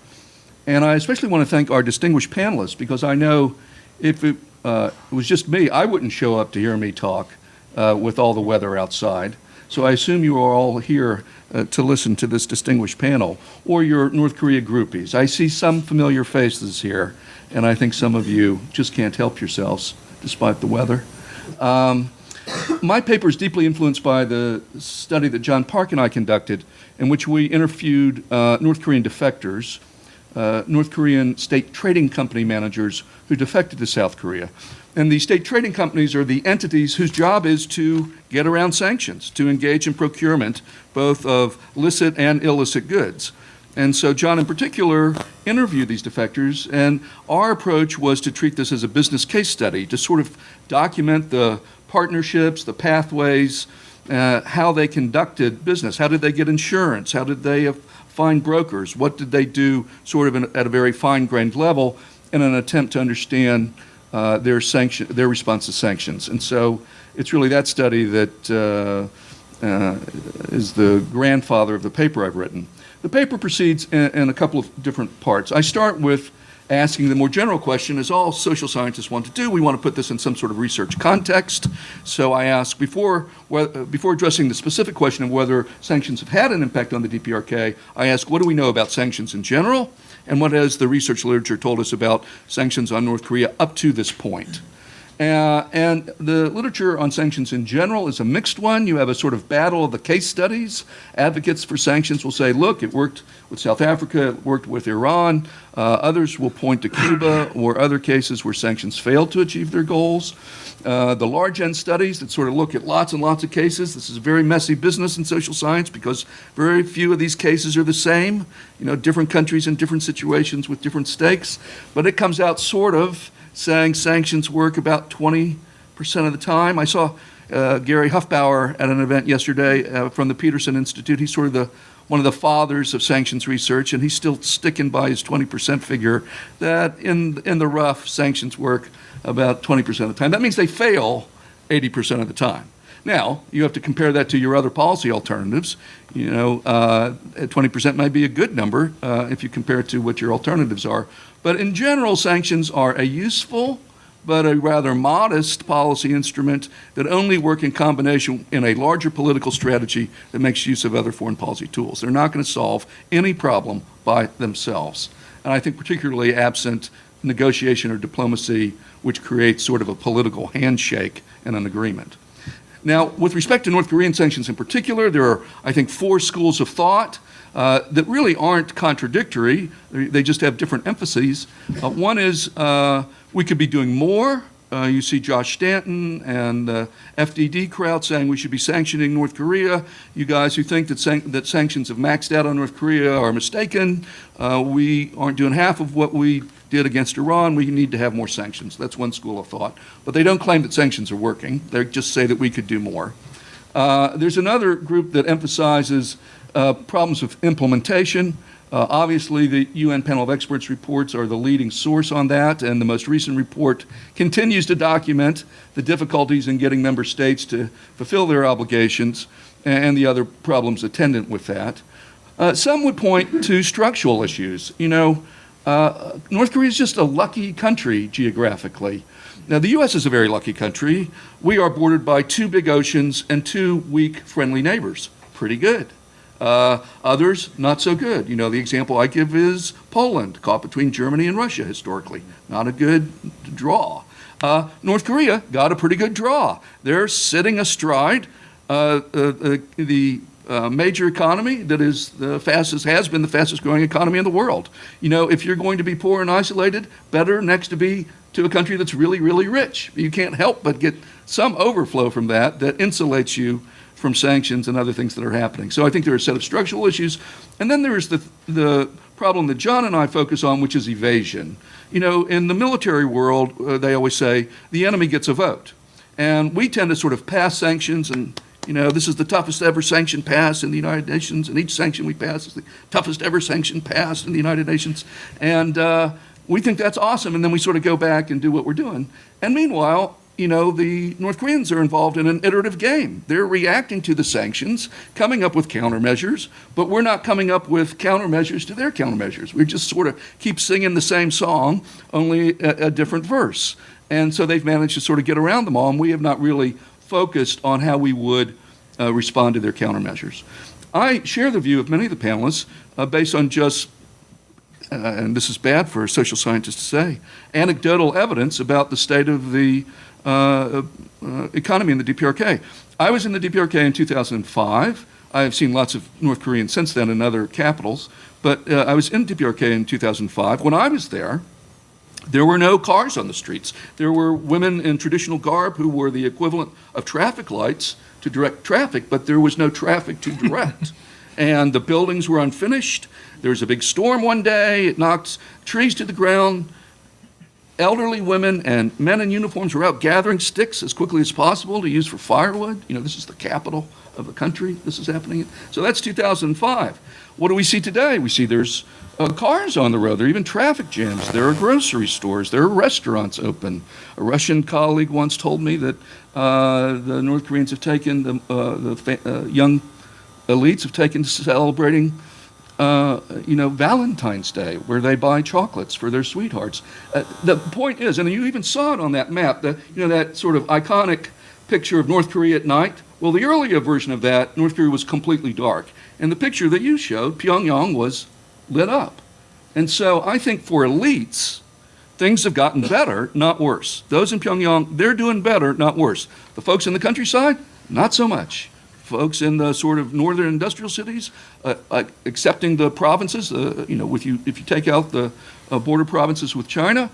And I especially want to thank our distinguished panelists because I know if it was just me, I wouldn't show up to hear me talk with all the weather outside. So I assume you are all here to listen to this distinguished panel, or your North Korea groupies. I see some familiar faces here, and I think some of you just can't help yourselves despite the weather. My paper is deeply influenced by the study that John Park and I conducted, in which we interviewed North Korean defectors, North Korean state trading company managers who defected to South Korea. And the state trading companies are the entities whose job is to get around sanctions, to engage in procurement both of licit and illicit goods. And so John in particular interviewed these defectors, and our approach was to treat this as a business case study, to sort of document the partnerships, the pathways, how they conducted business. How did they get insurance? How did they find brokers? What did they do sort of at a very fine-grained level in an attempt to understand their response to sanctions? And so it's really that study that is the grandfather of the paper I've written. The paper proceeds in a couple of different parts. I start with asking the more general question, as all social scientists want to do. We want to put this in some sort of research context. So I ask, before addressing the specific question of whether sanctions have had an impact on the DPRK, I ask, what do we know about sanctions in general? And what has the research literature told us about sanctions on North Korea up to this point? And the literature on sanctions in general is a mixed one. You have a sort of battle of the case studies. Advocates for sanctions will say, look, it worked with South Africa, it worked with Iran. Others will point to Cuba or other cases where sanctions failed to achieve their goals. The large N studies that sort of look at lots and lots of cases. This is a very messy business in social science because very few of these cases are the same. You know, different countries in different situations with different stakes. But it comes out sort of saying sanctions work about 20% of the time. I saw Gary Huffbauer at an event yesterday from the Peterson Institute. He's sort of one of the fathers of sanctions research, and he's still sticking by his 20% figure that in the rough, sanctions work about 20% of the time. That means they fail 80% of the time. Now, you have to compare that to your other policy alternatives. You know, 20% might be a good number if you compare it to what your alternatives are. But in general, sanctions are a useful but a rather modest policy instrument that only work in combination in a larger political strategy that makes use of other foreign policy tools. They're not going to solve any problem by themselves. And I think particularly absent negotiation or diplomacy, which creates sort of a political handshake and an agreement. Now, with respect to North Korean sanctions in particular, there are, I think, 4 schools of thought that really aren't contradictory. They just have different emphases. One is we could be doing more. You see Josh Stanton and the FDD crowd saying we should be sanctioning North Korea. You guys who think that sanctions have maxed out on North Korea are mistaken. We aren't doing half of what we did against Iran. We need to have more sanctions. That's one school of thought. But they don't claim that sanctions are working. They just say that we could do more. There's another group that emphasizes problems of implementation. Obviously, the UN Panel of Experts reports are the leading source on that, and the most recent report continues to document the difficulties in getting member states to fulfill their obligations and the other problems attendant with that. Some would point to structural issues. You know, North Korea is just a lucky country geographically. Now, the U.S. is a very lucky country. We are bordered by 2 big oceans and 2 weak, friendly neighbors. Pretty good. Others, not so good. You know, the example I give is Poland, caught between Germany and Russia historically. Not a good draw. North Korea got a pretty good draw. They're sitting astride the major economy that is has been the fastest growing economy in the world. You know, if you're going to be poor and isolated, better next to be to a country that's really, really rich. You can't help but get some overflow from that insulates you from sanctions and other things that are happening. So I think there are a set of structural issues. And then there is the problem that John and I focus on, which is evasion. You know, in the military world, they always say the enemy gets a vote. And we tend to sort of pass sanctions and, you know, this is the toughest ever sanction passed in the United Nations, and each sanction we pass is the toughest ever sanction passed in the United Nations. And we think that's awesome, and then we sort of go back and do what we're doing. And meanwhile, you know, the North Koreans are involved in an iterative game. They're reacting to the sanctions, coming up with countermeasures, but we're not coming up with countermeasures to their countermeasures. We just sort of keep singing the same song, only a different verse. And so they've managed to sort of get around them all, and we have not really focused on how we would respond to their countermeasures. I share the view of many of the panelists based on just and this is bad for a social scientist to say, anecdotal evidence about the state of the economy in the DPRK. I was in the DPRK in 2005. I have seen lots of North Koreans since then in other capitals, but I was in DPRK in 2005. When I was there were no cars on the streets. There were women in traditional garb who were the equivalent of traffic lights to direct traffic, but there was no traffic to direct. And the buildings were unfinished. There was a big storm one day. It knocked trees to the ground. Elderly women and men in uniforms were out gathering sticks as quickly as possible to use for firewood. You know, this is the capital of the country. This is happening. So that's 2005. What do we see today? We see there's cars on the road. There are even traffic jams. There are grocery stores. There are restaurants open. A Russian colleague once told me that the North Koreans have taken, the young elites have taken to celebrating Valentine's Day, where they buy chocolates for their sweethearts. The point is, and you even saw it on that map, that sort of iconic picture of North Korea at night. Well, the earlier version of that, North Korea was completely dark. And the picture that you showed, Pyongyang, was lit up. And so I think for elites, things have gotten better, not worse. Those in Pyongyang, they're doing better, not worse. The folks in the countryside, not so much. Folks in the sort of northern industrial cities, accepting the provinces, if you take out the border provinces with China,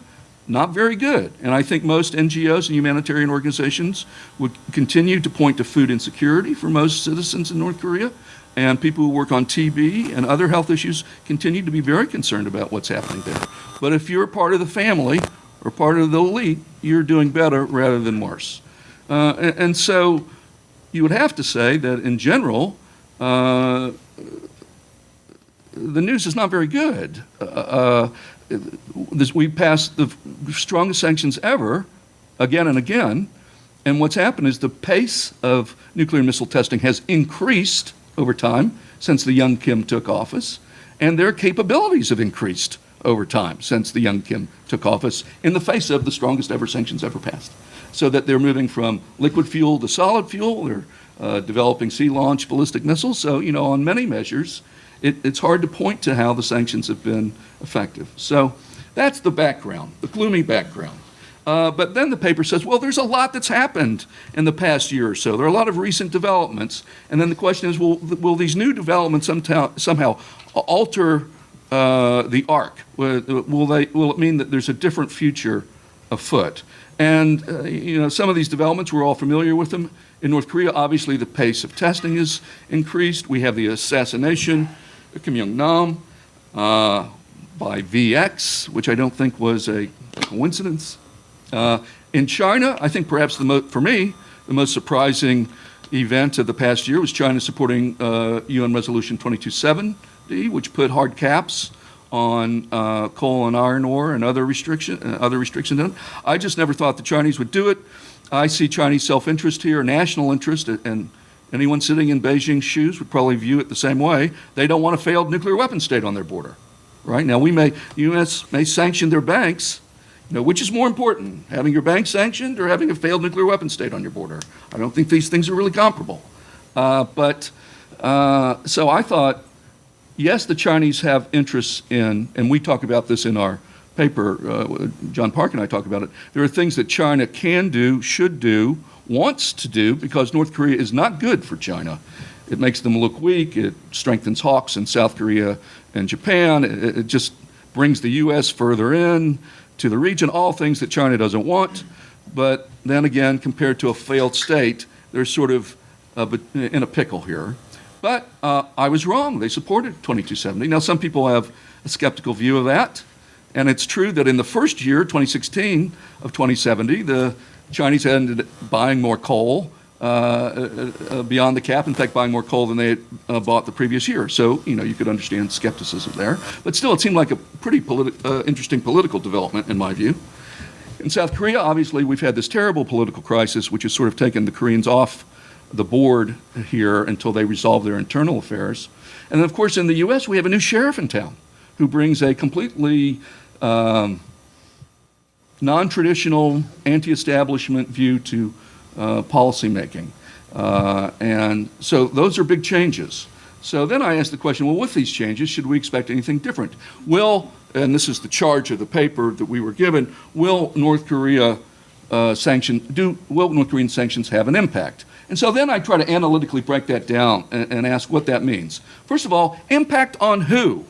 not very good. And I think most NGOs and humanitarian organizations would continue to point to food insecurity for most citizens in North Korea. And people who work on TB and other health issues continue to be very concerned about what's happening there. But if you're part of the family or part of the elite, you're doing better rather than worse. And so you would have to say that in general, the news is not very good. We passed the strongest sanctions ever, again and again, and what's happened is the pace of nuclear missile testing has increased over time since the young Kim took office, and their capabilities have increased over time since the young Kim took office in the face of the strongest ever sanctions ever passed. So that they're moving from liquid fuel to solid fuel, they're developing sea-launched ballistic missiles. So, on many measures, it's hard to point to how the sanctions have been effective. So that's the background, the gloomy background. But then the paper says, well, there's a lot that's happened in the past year or so. There are a lot of recent developments. And then the question is, will these new developments somehow alter the arc? Will it mean that there's a different future afoot? And, some of these developments, we're all familiar with them. In North Korea, obviously, the pace of testing is increased. We have the assassination of Kim Jong-un by VX, which I don't think was a coincidence. In China, I think perhaps for me, the most surprising event of the past year was China supporting UN Resolution 2270, which put hard caps on coal and iron ore and other restrictions in it. I just never thought the Chinese would do it. I see Chinese self-interest here, national interest, and anyone sitting in Beijing's shoes would probably view it the same way. They don't want a failed nuclear weapon state on their border, right? Now, the U.S. may sanction their banks. Which is more important, having your bank sanctioned or having a failed nuclear weapon state on your border? I don't think these things are really comparable. So I thought, yes, the Chinese have interests in, and we talk about this in our paper, John Park and I talk about it, there are things that China can do, should do, wants to do, because North Korea is not good for China. It makes them look weak. It strengthens hawks in South Korea and Japan. It just brings the U.S. further in to the region, all things that China doesn't want. But then again, compared to a failed state, they're sort of in a pickle here. But I was wrong. They supported 2270. Now, some people have a skeptical view of that. And it's true that in the first year, 2016, of 2070, the Chinese ended up buying more coal beyond the cap, in fact, buying more coal than they had bought the previous year. So, you could understand skepticism there. But still, it seemed like a pretty interesting political development, in my view. In South Korea, obviously, we've had this terrible political crisis, which has sort of taken the Koreans off the board here until they resolve their internal affairs. And then, of course, in the U.S., we have a new sheriff in town who brings a completely non-traditional, anti-establishment view to policymaking. And so those are big changes. So then I asked the question, well, with these changes, should we expect anything different? And this is the charge of the paper that we were given, will North Korean sanctions have an impact? And so then I try to analytically break that down and ask what that means. First of all, impact on who?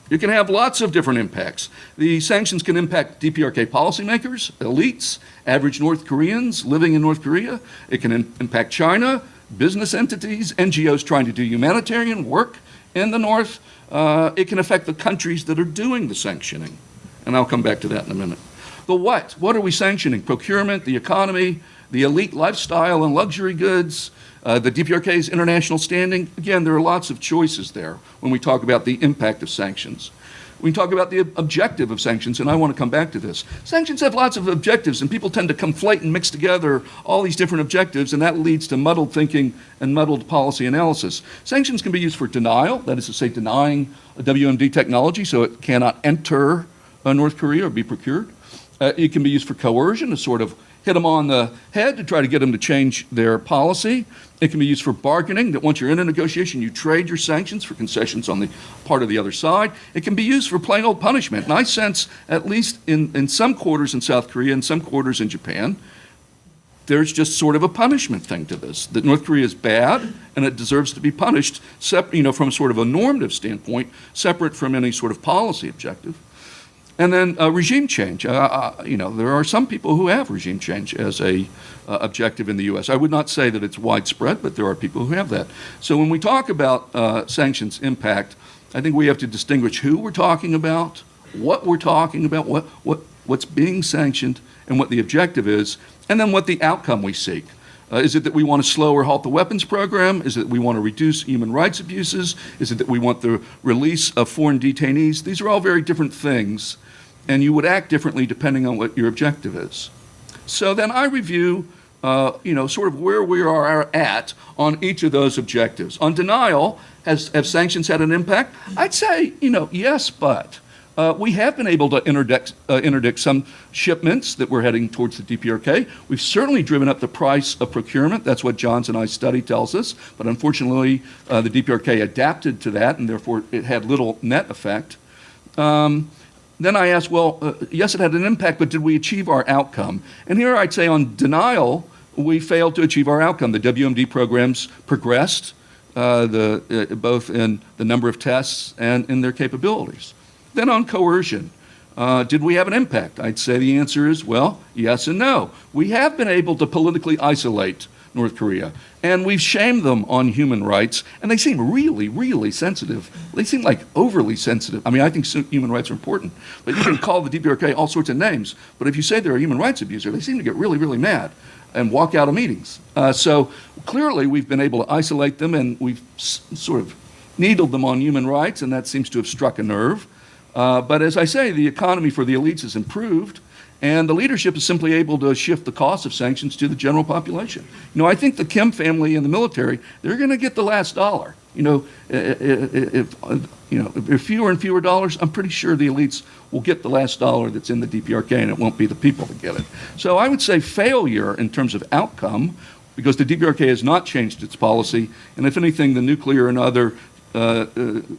You can have lots of different impacts. The sanctions can impact DPRK policymakers, elites, average North Koreans living in North Korea. It can impact China, business entities, NGOs trying to do humanitarian work in the North. It can affect the countries that are doing the sanctioning. And I'll come back to that in a minute. The what? What are we sanctioning? Procurement, the economy, the elite lifestyle and luxury goods, the DPRK's international standing. Again, there are lots of choices there when we talk about the impact of sanctions. We talk about the objective of sanctions, and I want to come back to this. Sanctions have lots of objectives, and people tend to conflate and mix together all these different objectives, and that leads to muddled thinking and muddled policy analysis. Sanctions can be used for denial, that is to say, denying a WMD technology so it cannot enter North Korea or be procured. It can be used for coercion, to sort of hit them on the head to try to get them to change their policy. It can be used for bargaining, that once you're in a negotiation, you trade your sanctions for concessions on the part of the other side. It can be used for plain old punishment. And I sense, at least in some quarters in South Korea and some quarters in Japan, there's just sort of a punishment thing to this, that North Korea is bad and it deserves to be punished, from sort of a normative standpoint, separate from any sort of policy objective. And then regime change. There are some people who have regime change as a objective in the U.S. I would not say that it's widespread, but there are people who have that. So when we talk about sanctions impact, I think we have to distinguish who we're talking about, what we're talking about, what's being sanctioned, and what the objective is, and then what the outcome we seek. Is it that we want to slow or halt the weapons program? Is it that we want to reduce human rights abuses? Is it that we want the release of foreign detainees? These are all very different things, and you would act differently depending on what your objective is. So then I review, sort of where we are at on each of those objectives. On denial, have sanctions had an impact? I'd say, yes, but. We have been able to interdict some shipments that were heading towards the DPRK. We've certainly driven up the price of procurement. That's what John's and I's study tells us. But unfortunately, the DPRK adapted to that, and therefore it had little net effect. Then I asked, yes, it had an impact, but did we achieve our outcome? And here I'd say on denial, we failed to achieve our outcome. The WMD programs progressed, both in the number of tests and in their capabilities. Then on coercion, did we have an impact? I'd say the answer is, yes and no. We have been able to politically isolate North Korea, and we've shamed them on human rights, and they seem really, really sensitive. They seem like overly sensitive. I mean, I think human rights are important, but you can call the DPRK all sorts of names, but if you say they're a human rights abuser, they seem to get really, really mad and walk out of meetings. So clearly we've been able to isolate them, and we've sort of needled them on human rights, and that seems to have struck a nerve. But as I say, the economy for the elites has improved, and the leadership is simply able to shift the cost of sanctions to the general population. I think the Kim family and the military, they're going to get the last dollar. If fewer and fewer dollars, I'm pretty sure the elites will get the last dollar that's in the DPRK, and it won't be the people that get it. So I would say failure in terms of outcome, because the DPRK has not changed its policy, and if anything, the nuclear and other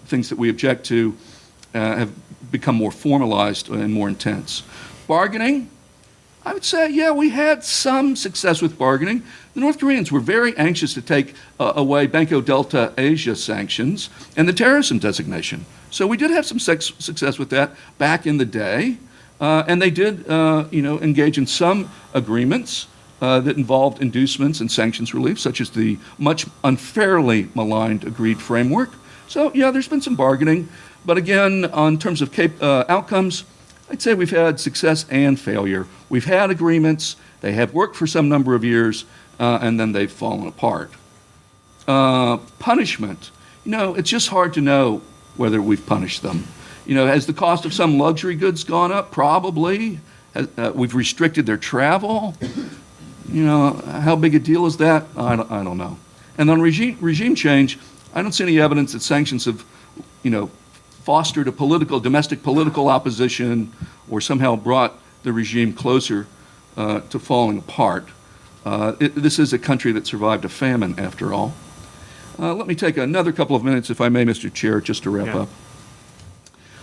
things that we object to have become more formalized and more intense. Bargaining, I would say, yeah, we had some success with bargaining. The North Koreans were very anxious to take away Banco Delta Asia sanctions and the terrorism designation. So we did have some success with that back in the day. And they did, engage in some agreements that involved inducements and sanctions relief, such as the much unfairly maligned agreed framework. So, yeah, there's been some bargaining. But again, in terms of outcomes, I'd say we've had success and failure. We've had agreements, they have worked for some number of years, and then they've fallen apart. Punishment, it's just hard to know whether we've punished them. Has the cost of some luxury goods gone up? Probably. We've restricted their travel. How big a deal is that? I don't know. And on regime change, I don't see any evidence that sanctions have, fostered a domestic political opposition or somehow brought the regime closer to falling apart. This is a country that survived a famine, after all. Let me take another couple of minutes, if I may, Mr. Chair, just to wrap up.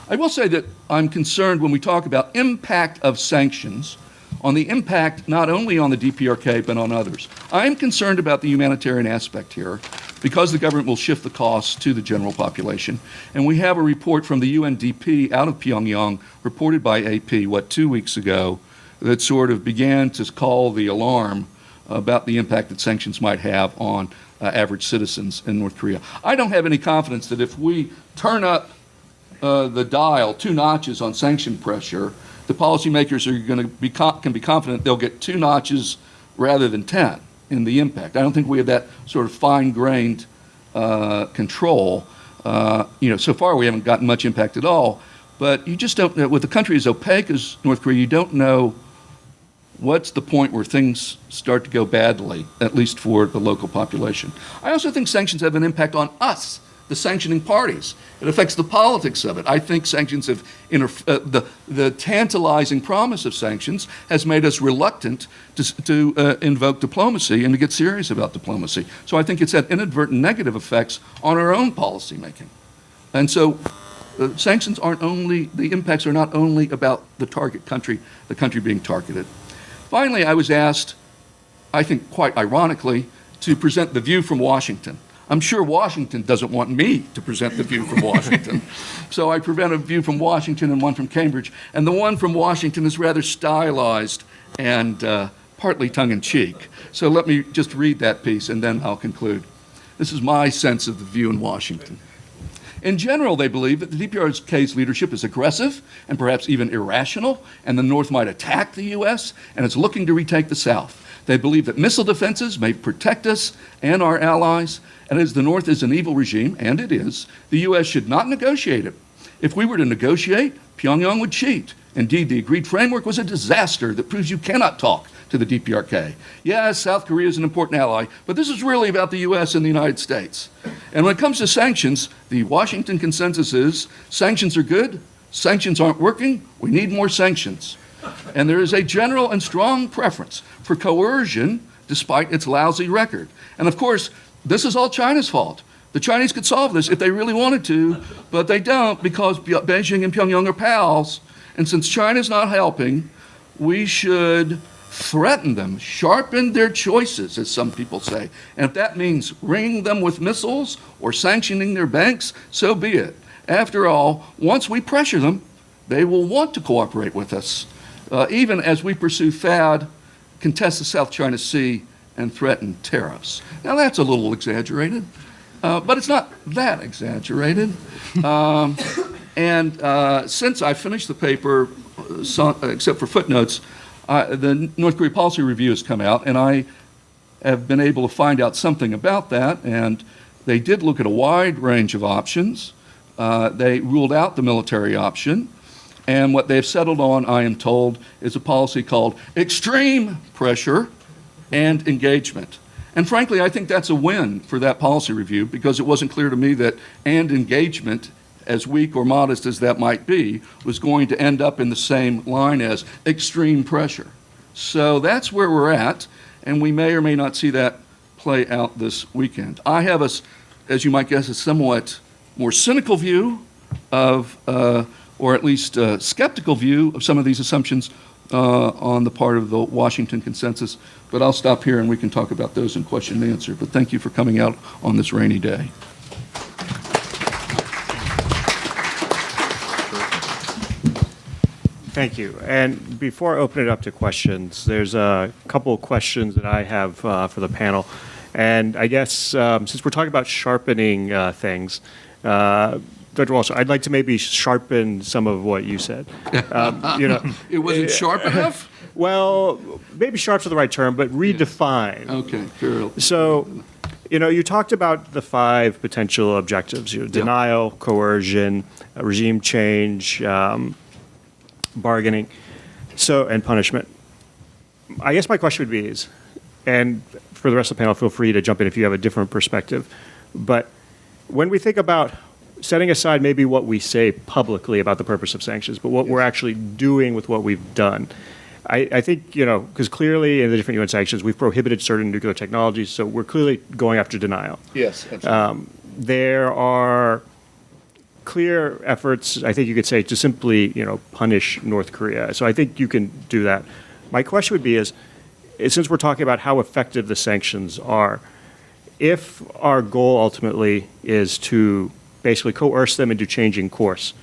I will say that I'm concerned when we talk about impact of sanctions, on the impact not only on the DPRK but on others. I am concerned about the humanitarian aspect here, because the government will shift the costs to the general population. And we have a report from the UNDP out of Pyongyang, reported by AP, 2 weeks ago, that sort of began to call the alarm about the impact that sanctions might have on average citizens in North Korea. I don't have any confidence that if we turn up the dial 2 notches on sanction pressure, the policymakers are going to can be confident they'll get 2 notches rather than 10 in the impact. I don't think we have that sort of fine-grained control. So far we haven't gotten much impact at all, but you just don't, with a country as opaque as North Korea, you don't know what's the point where things start to go badly, at least for the local population. I also think sanctions have an impact on us, the sanctioning parties. It affects the politics of it. I think sanctions have, the tantalizing promise of sanctions has made us reluctant to invoke diplomacy and to get serious about diplomacy. So I think it's had inadvertent negative effects on our own policymaking. And so sanctions the impacts are not only about the target country, the country being targeted. Finally, I was asked, I think quite ironically, to present the view from Washington. I'm sure Washington doesn't want me to present the view from Washington. So I present a view from Washington and one from Cambridge. And the one from Washington is rather stylized and partly tongue-in-cheek. So let me just read that piece and then I'll conclude. This is my sense of the view in Washington. In general, they believe that the DPRK's leadership is aggressive and perhaps even irrational, and the North might attack the U.S. and is looking to retake the South. They believe that missile defenses may protect us and our allies, and as the North is an evil regime, and it is, the U.S. should not negotiate it. If we were to negotiate, Pyongyang would cheat. Indeed, the agreed framework was a disaster that proves you cannot talk to the DPRK. Yes, South Korea is an important ally, but this is really about the U.S. and the United States. And when it comes to sanctions, the Washington consensus is sanctions are good, sanctions aren't working, we need more sanctions. And there is a general and strong preference for coercion despite its lousy record. And of course, this is all China's fault. The Chinese could solve this if they really wanted to, but they don't because Beijing and Pyongyang are pals. And since China's not helping, we should threaten them, sharpen their choices, as some people say. And if that means ringing them with missiles or sanctioning their banks, so be it. After all, once we pressure them, they will want to cooperate with us, even as we pursue THAAD, contest the South China Sea, and threaten tariffs. Now that's a little exaggerated, but it's not that exaggerated. And since I finished the paper, except for footnotes, the North Korea Policy Review has come out, and I have been able to find out something about that, and they did look at a wide range of options. They ruled out the military option, and what they've settled on, I am told, is a policy called extreme pressure and engagement. And frankly, I think that's a win for that policy review because it wasn't clear to me that and engagement, as weak or modest as that might be, was going to end up in the same line as extreme pressure. So that's where we're at, and we may or may not see that play out this weekend. I have, as you might guess, a somewhat more cynical view of, or at least a skeptical view of some of these assumptions on the part of the Washington consensus. But I'll stop here and we can talk about those in question and answer. But thank you for coming out on this rainy day. Thank you. And before I open it up to questions, there's a couple of questions that I have for the panel. And I guess since we're talking about sharpening things, Dr. Walsh, I'd like to maybe sharpen some of what you said. It wasn't sharp enough? Well, maybe sharp's the right term, but redefine. Okay, fair. So, you talked about the 5 potential objectives: denial, coercion, regime change, bargaining, and punishment. I guess my question would be and for the rest of the panel, feel free to jump in if you have a different perspective. But when we think about setting aside maybe what we say publicly about the purpose of sanctions, but what we're actually doing with what we've done, I think, because clearly in the different UN sanctions, we've prohibited certain nuclear technologies, so we're clearly going after denial. Yes, absolutely. There are clear efforts, I think you could say, to simply, punish North Korea. So I think you can do that. My question would be since we're talking about how effective the sanctions are, if our goal ultimately is to basically coerce them into changing course,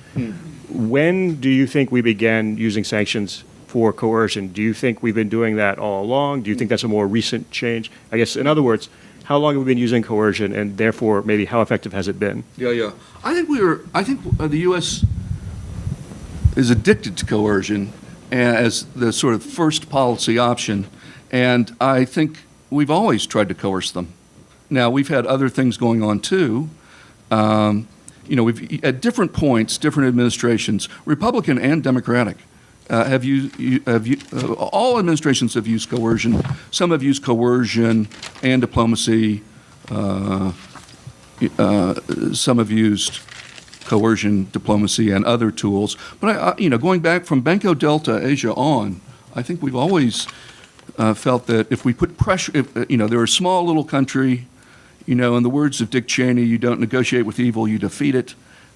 when do you think we began using sanctions for coercion? Do you think we've been doing that all along? Do you think that's a more recent change? I guess, in other words, how long have we been using coercion, and therefore maybe how effective has it been? Yeah. I think the U.S. is addicted to coercion as the sort of first policy option, and I think we've always tried to coerce them. Now, we've had other things going on too. We've at different points, different administrations, Republican and Democratic, all administrations have used coercion. Some have used coercion and diplomacy. Some have used coercion, diplomacy, and other tools. But going back from Banco Delta Asia on, I think we've always felt that if we put pressure, they're a small little country. In the words of Dick Cheney, you don't negotiate with evil, you defeat it.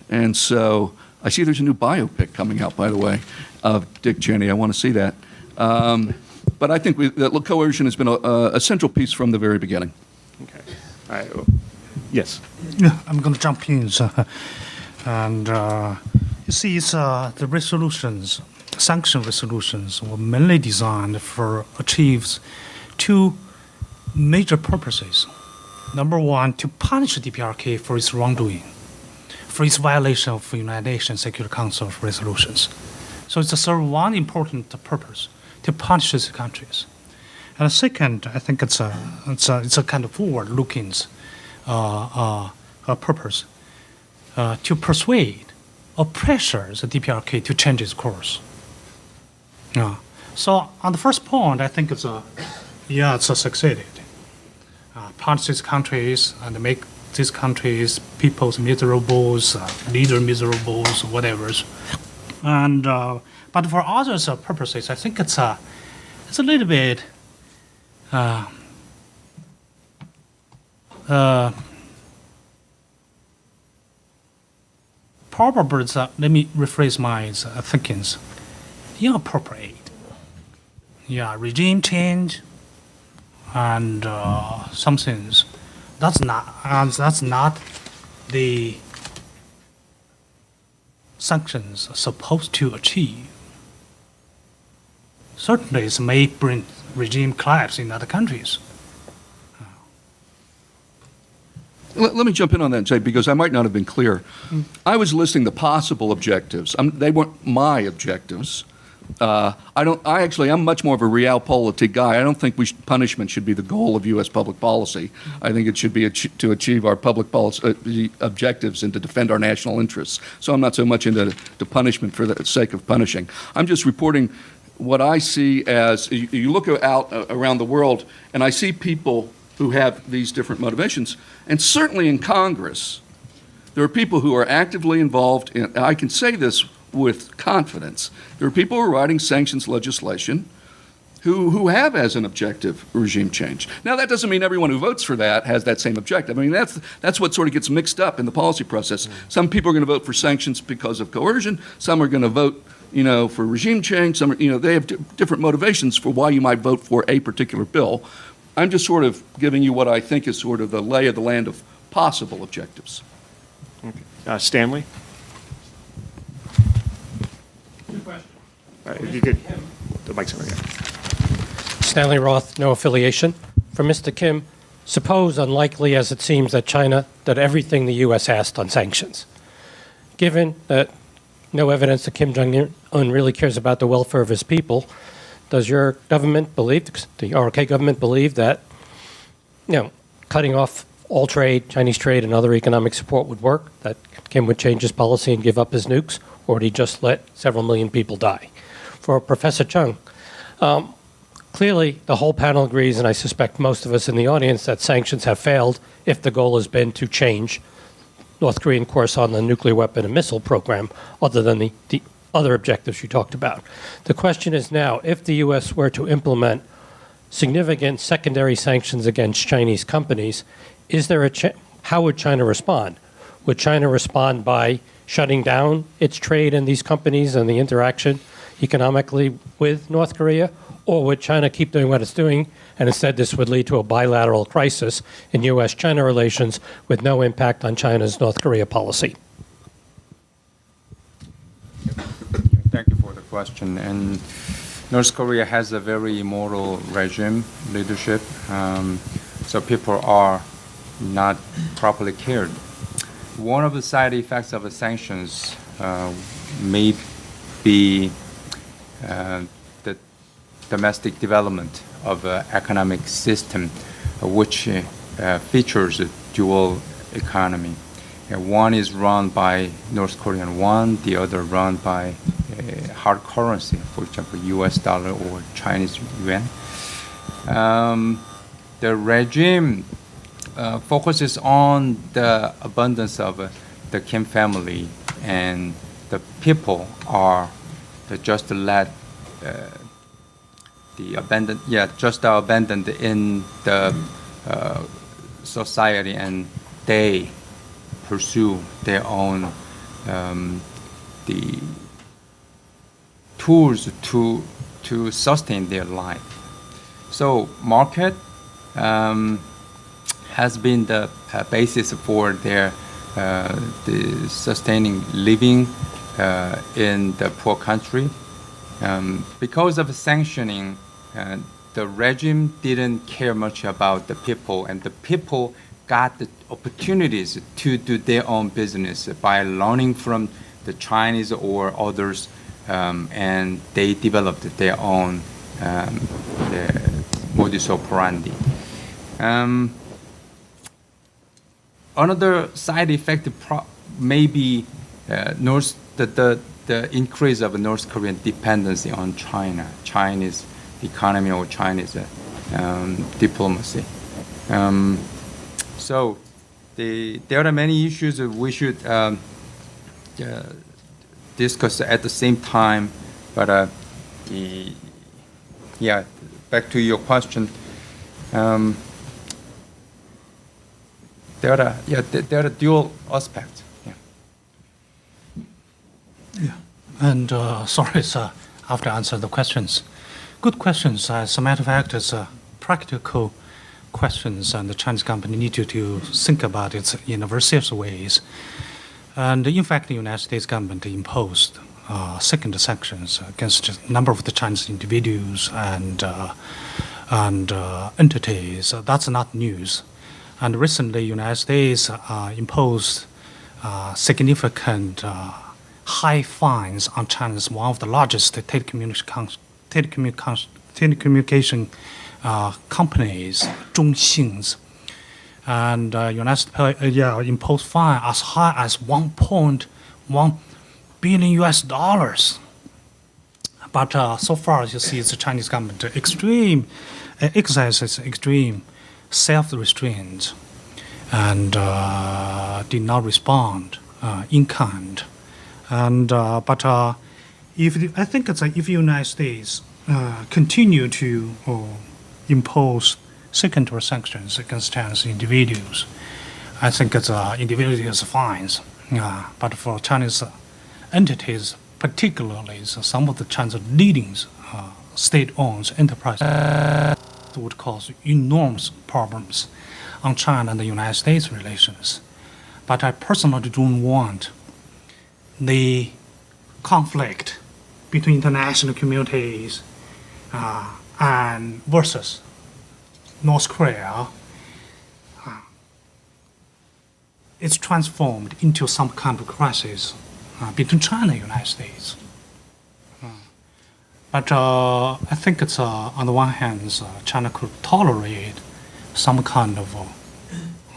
And so I see there's a new biopic coming out, by the way, of Dick Cheney. I want to see that. But I think that coercion has been a central piece from the very beginning. Okay. All right. Yes. Yeah, I'm going to jump in. And you see, the resolutions, sanction resolutions, were mainly designed for achieves 2 major purposes. Number one, to punish the DPRK for its wrongdoing, for its violation of United Nations Security Council resolutions. So it's a sort of one important purpose, to punish these countries. And second, I think it's a kind of forward-looking purpose, to persuade or pressure the DPRK to change its course. So on the first point, I think it's succeeded. Punish these countries and make these countries people's miserables, leader miserables, whatever. And but for others purposes, I think it's a little bit probably. Let me rephrase my thinkings. Inappropriate. Yeah, regime change. And some things, that's not the sanctions are supposed to achieve. Certainly, it may bring regime collapse in other countries. Let me jump in on that, Jay, because I might not have been clear. I was listing the possible objectives. They weren't my objectives. I'm much more of a realpolitik guy. I don't think punishment should be the goal of U.S. public policy. I think it should be to achieve our public policy objectives and to defend our national interests. So I'm not so much into punishment for the sake of punishing. I'm just reporting what I see as, you look out around the world, and I see people who have these different motivations. And certainly in Congress, there are people who are actively involved in, I can say this with confidence, there are people who are writing sanctions legislation who have as an objective regime change. Now, that doesn't mean everyone who votes for that has that same objective. I mean, that's what sort of gets mixed up in the policy process. Some people are going to vote for sanctions because of coercion. Some are going to vote, for regime change. Some are, they have different motivations for why you might vote for a particular bill. I'm just sort of giving you what I think is sort of the lay of the land of possible objectives. Okay. Stanley? Good question. If you could, the mic's over here. Stanley Roth, no affiliation. For Mr. Kim, suppose, unlikely as it seems, that China did everything the U.S. asked on sanctions. Given that no evidence that Kim Jong-un really cares about the welfare of his people, does your government believe, the ROK government believe that, cutting off all trade, Chinese trade, and other economic support would work, that Kim would change his policy and give up his nukes, or would he just let several million people die? For Professor Chang, clearly the whole panel agrees, and I suspect most of us in the audience, that sanctions have failed if the goal has been to change North Korean course on the nuclear weapon and missile program, other than the other objectives you talked about. The question is now, if the U.S. were to implement significant secondary sanctions against Chinese companies, is there how would China respond? Would China respond by shutting down its trade in these companies and the interaction economically with North Korea? Or would China keep doing what it's doing, and instead this would lead to a bilateral crisis in U.S.-China relations with no impact on China's North Korea policy? Thank you for the question. And North Korea has a very immoral regime, leadership, so people are not properly cared. One of the side effects of the sanctions may be the domestic development of an economic system which features a dual economy. One is run by North Korean won, the other run by hard currency, for example, US dollar or Chinese yuan. The regime focuses on the abundance of the Kim family, and the people are just let abandoned in the society, and they pursue their own the tools to sustain their life. So market has been the basis for their the sustaining living in the poor country. Because of sanctioning, the regime didn't care much about the people, and the people got the opportunities to do their own business by learning from the Chinese or others, and they developed their own the modus operandi. Another side effect may be the increase of North Korean dependency on China, Chinese economy or Chinese diplomacy. So there are many issues that we should discuss at the same time. But back to your question. There are dual aspects. Yeah. And sorry, sir, I have to answer the questions. Good questions. As a matter of fact, it's practical questions, and the Chinese company need to think about it in various ways. And in fact, the United States government imposed second sanctions against a number of the Chinese individuals and entities. That's not news. And recently, United States imposed significant high fines on China's one of the largest telecommunication companies, Zhongxin's, and United States imposed fine as high as $1.1 billion US dollars. But so far, you see, the Chinese government exercises extreme self-restrained and did not respond in kind. But if I think it's like if the United States continue to impose secondary sanctions against Chinese individuals, I think it's individuals fines. But for Chinese entities, particularly some of the China's leading state-owned enterprises, would cause enormous problems on China and the United States relations. But I personally don't want the conflict between international communities and versus North Korea. It's transformed into some kind of crisis between China and the United States. But I think it's on the one hand, China could tolerate some kind of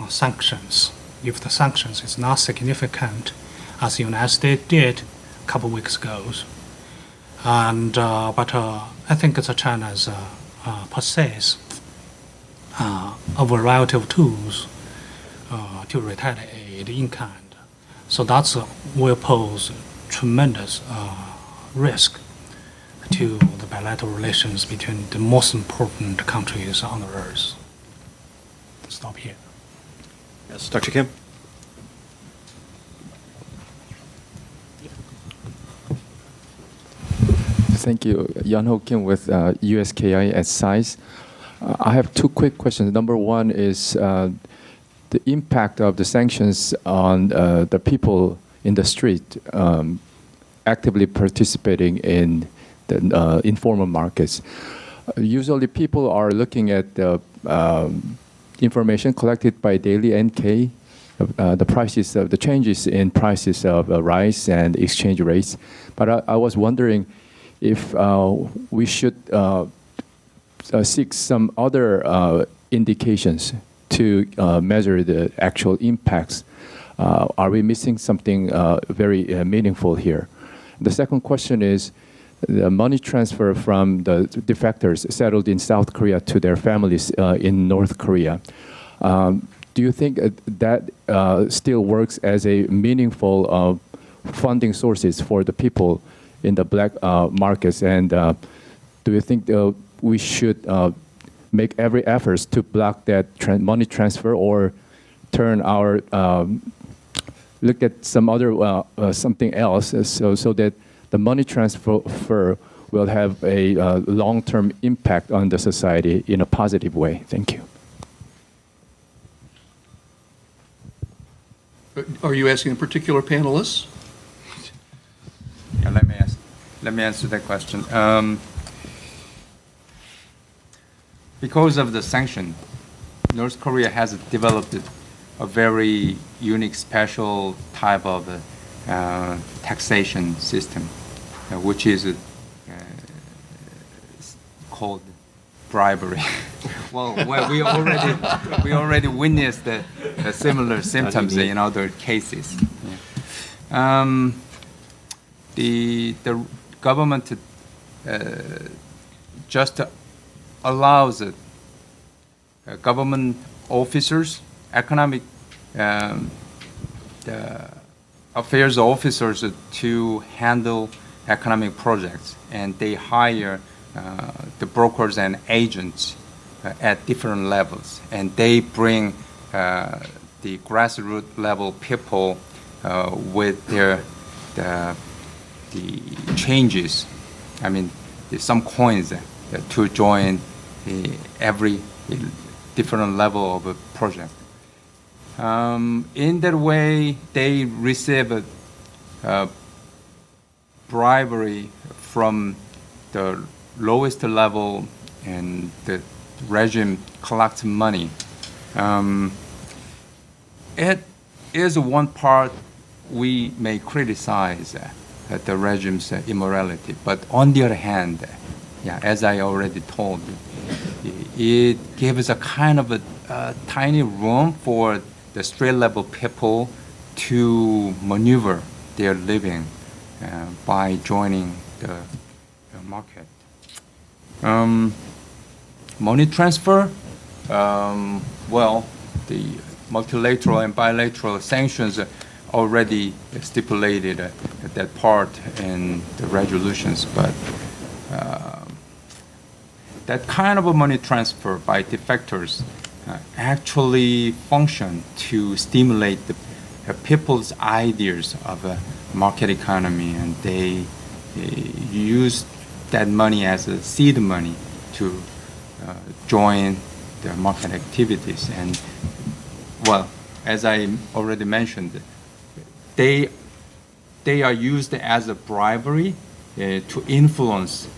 sanctions if the sanctions is not significant, as the United States did a couple of weeks ago. But I think it's China's possess a variety of tools to retaliate in kind. So that's will pose tremendous risk to the bilateral relations between the most important countries on the earth. Stop here. Yes, Dr. Kim? Thank you. Yan-Ho Kim with USKI at SAIS. I have two quick questions. Number one is the impact of the sanctions on the people in the street actively participating in the informal markets. Usually people are looking at the information collected by daily NK, the prices of the changes in prices of rice and exchange rates. But I was wondering if we should seek some other indications to measure the actual impacts. Are we missing something very meaningful here? The second question is the money transfer from the defectors settled in South Korea to their families in North Korea. Do you think that still works as a meaningful funding sources for the people in the black markets? And do you think we should make every effort to block that money transfer, or turn our look at some other something else so that the money transfer will have a long-term impact on the society in a positive way? Thank you. Are you asking a particular panelist? Yeah, let me answer that question. Because of the sanction, North Korea has developed a very unique, special type of taxation system, which is called bribery. well, we already witnessed the similar symptoms in other cases. Yeah. The government just allows government officers, economic affairs officers to handle economic projects, and they hire the brokers and agents at different levels, and they bring the grassroots level people with the changes. I mean, some coins to join every different level of a project. In that way, they receive bribery from the lowest level, and the regime collects money. It is one part we may criticize the regime's immorality, but on the other hand, yeah, as I already told you, it gives a kind of a tiny room for the street level people to maneuver their living by joining the market. Money transfer, Well, the multilateral and bilateral sanctions are already stipulated at that part in the resolutions, but that kind of a money transfer by defectors actually function to stimulate the people's ideas of a market economy, and they use that money as a seed money to join their market activities. And well, as I already mentioned, they are used as a bribery to influence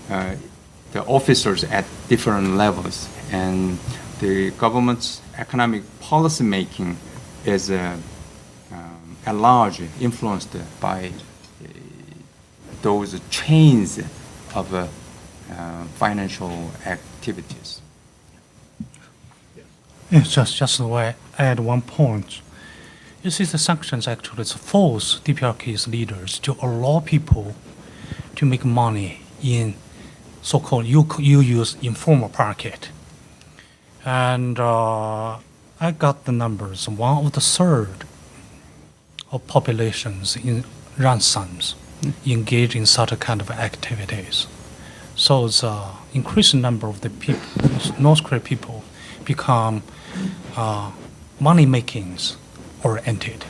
the officers at different levels, and the government's economic policy making is at large influenced by those chains of financial activities. It's just the way I add one point. You see, the sanctions actually force DPRK's leaders to allow people to make money in so-called you use informal market. And I got the numbers. 1/3 of populations in ransoms engage in such a kind of activities. So the increasing number of the people, North Korean people, become money makings oriented.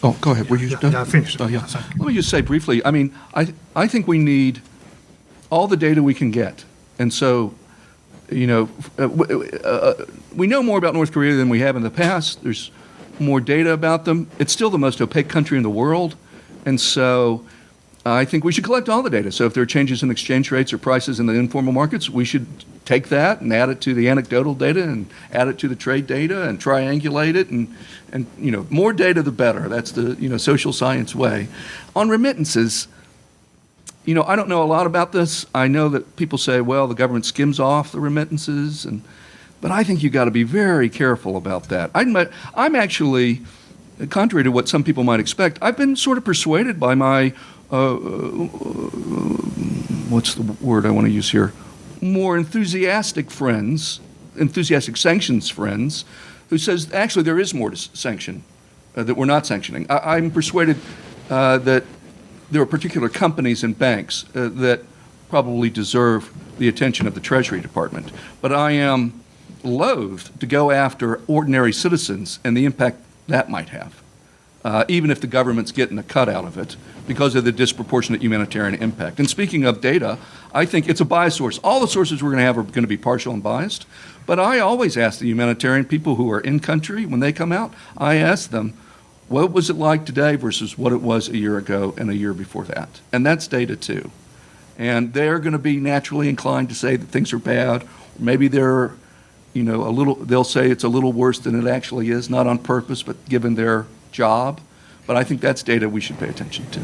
Oh, go ahead. Were you done? I finished. Oh, yeah. Thank you. Let me just say briefly, I mean, I think we need all the data we can get. And so, you know, we know more about North Korea than we have in the past. There's more data about them. It's still the most opaque country in the world. And so I think we should collect all the data. So if there are changes in exchange rates or prices in the informal markets, we should take that and add it to the anecdotal data and add it to the trade data and triangulate it. And you know, more data, the better. That's the, you know, social science way. On remittances, you know, I don't know a lot about this. I know that people say, well, the government skims off the remittances, but I think you got to be very careful about that. I'm actually, contrary to what some people might expect, I've been sort of persuaded by my, what's the word I want to use here, more enthusiastic sanctions friends, who says actually there is more to sanction that we're not sanctioning. I'm persuaded that there are particular companies and banks that probably deserve the attention of the Treasury Department. But I am loath to go after ordinary citizens and the impact that might have, even if the government's getting a cut out of it because of the disproportionate humanitarian impact. And speaking of data, I think it's a bias source. All the sources we're going to have are going to be partial and biased. But I always ask the humanitarian people who are in country, when they come out, I ask them, what was it like today versus what it was a year ago and a year before that? And that's data too. And they're going to be naturally inclined to say that things are bad. Maybe they're, you know, they'll say it's a little worse than it actually is, not on purpose, but given their job. But I think that's data we should pay attention to.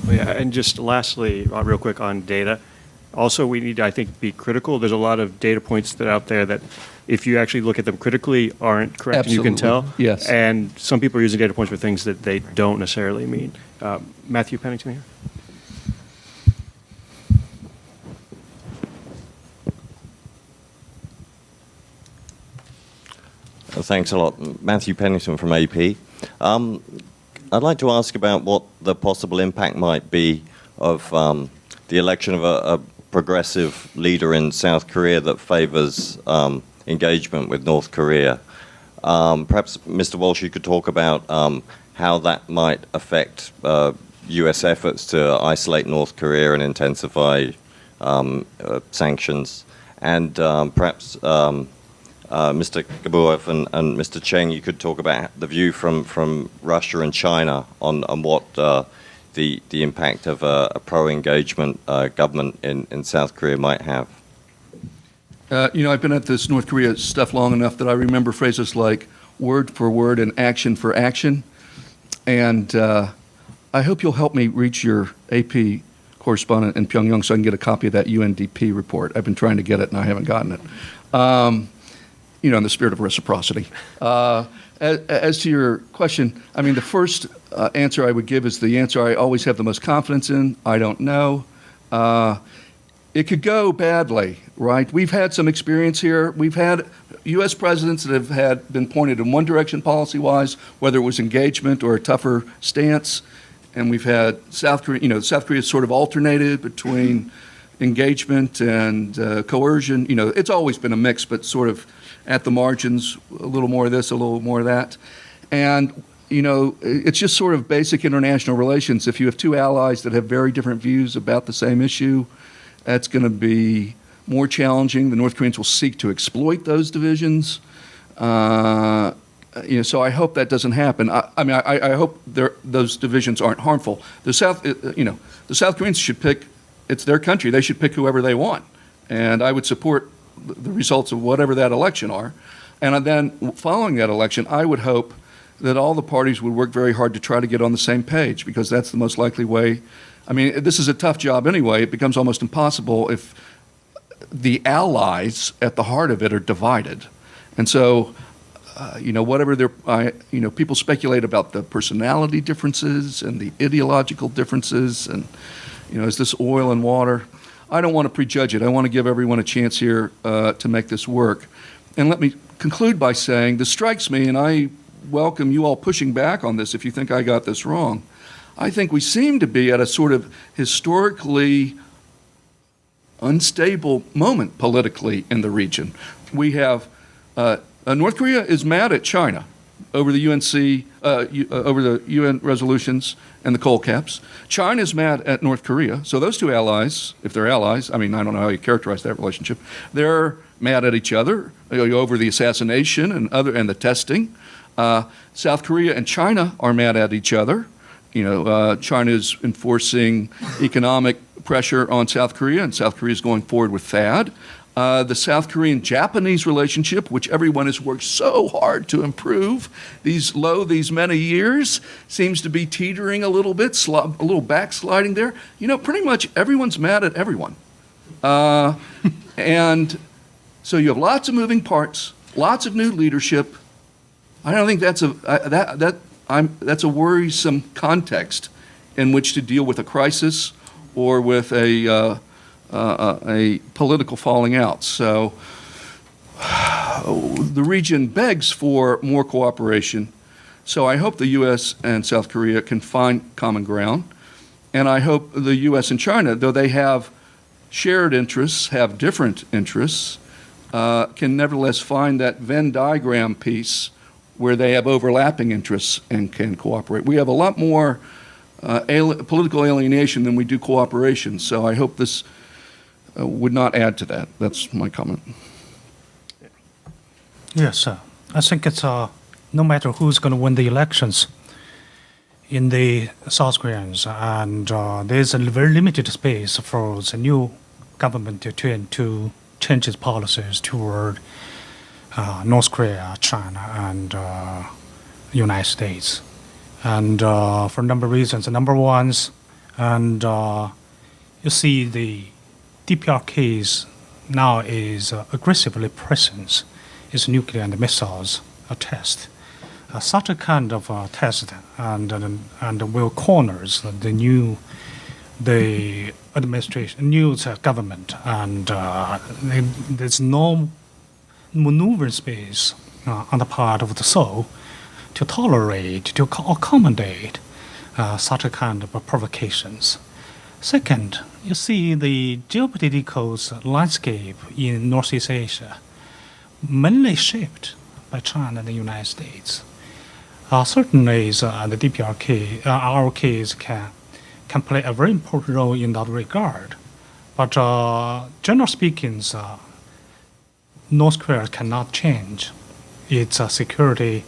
Well, yeah, and just lastly, real quick on data. Also, we need to, I think, be critical. There's a lot of data points that are out there that, if you actually look at them critically, aren't correct, and you can tell. Yes. And some people are using data points for things that they don't necessarily mean. Matthew Pennington here. Thanks a lot. Matthew Pennington from AP. I'd like to ask about what the possible impact might be of the election of a progressive leader in South Korea that favors engagement with North Korea. Perhaps, Mr. Walsh, you could talk about how that might affect U.S. efforts to isolate North Korea and intensify sanctions. And perhaps Mr. Gabuv and Mr. Chang, you could talk about the view from Russia and China on what the impact of a pro-engagement government in South Korea might have. You know, I've been at this North Korea stuff long enough that I remember phrases like word for word and action for action. And I hope you'll help me reach your AP correspondent in Pyongyang so I can get a copy of that UNDP report. I've been trying to get it and I haven't gotten it. You know, in the spirit of reciprocity. As to your question, I mean, the first answer I would give is the answer I always have the most confidence in. I don't know. it could go badly, right? We've had some experience here. We've had U.S. presidents that have been pointed in one direction policy-wise, whether it was engagement or a tougher stance, and we've had South Korea. South Korea sort of alternated between engagement and coercion. It's always been a mix, but sort of at the margins, a little more of this, a little more of that, and it's just sort of basic international relations. If you have two allies that have very different views about the same issue, that's going to be more challenging. The North Koreans will seek to exploit those divisions. So I hope that doesn't happen. I hope those divisions aren't harmful. The South Koreans should pick. It's their country. They should pick whoever they want, and I would support the results of whatever that election are. And then following that election, I would hope that all the parties would work very hard to try to get on the same page, because that's the most likely way. This is a tough job anyway. It becomes almost impossible if the allies at the heart of it are divided. And so, whatever people speculate about the personality differences and the ideological differences and, is this oil and water? I don't want to prejudge it. I want to give everyone a chance here to make this work. And let me conclude by saying this strikes me, and I welcome you all pushing back on this if you think I got this wrong. I think we seem to be at a sort of historically unstable moment politically in the region. We have North Korea is mad at China over the over the UN resolutions and the coal caps. China is mad at North Korea. So those two allies, if they're allies, I don't know how you characterize that relationship. They're mad at each other over the assassination and the testing. South Korea and China are mad at each other. China is enforcing economic pressure on South Korea, and South Korea is going forward with THAAD. The South Korean-Japanese relationship, which everyone has worked so hard to improve these many years, seems to be teetering a little bit, a little backsliding there. Pretty much everyone's mad at everyone. And so you have lots of moving parts, lots of new leadership. I don't think that's a worrisome context in which to deal with a crisis or with a political falling out. So the region begs for more cooperation. So I hope the U.S. and South Korea can find common ground. And I hope the U.S. and China, though they have shared interests, have different interests, can nevertheless find that Venn diagram piece where they have overlapping interests and can cooperate. We have a lot more political alienation than we do cooperation, so I hope this would not add to that. That's my comment. Yes, I think it's no matter who's going to win the elections in the South Koreans, and there's a very limited space for the new government to change its policies toward North Korea, China, and United States, and for a number of reasons. Number one, and you see the DPRKs now is aggressively presents its nuclear and missiles test. Such a kind of test and will corners the administration, new government, and there's no maneuver space on the part of the Seoul to tolerate, to accommodate such a kind of provocations. Second, you see the geopolitical landscape in Northeast Asia mainly shaped by China and the United States. Certainly, the DPRK, ROKs can play a very important role in that regard. But generally speaking, North Korea cannot change its security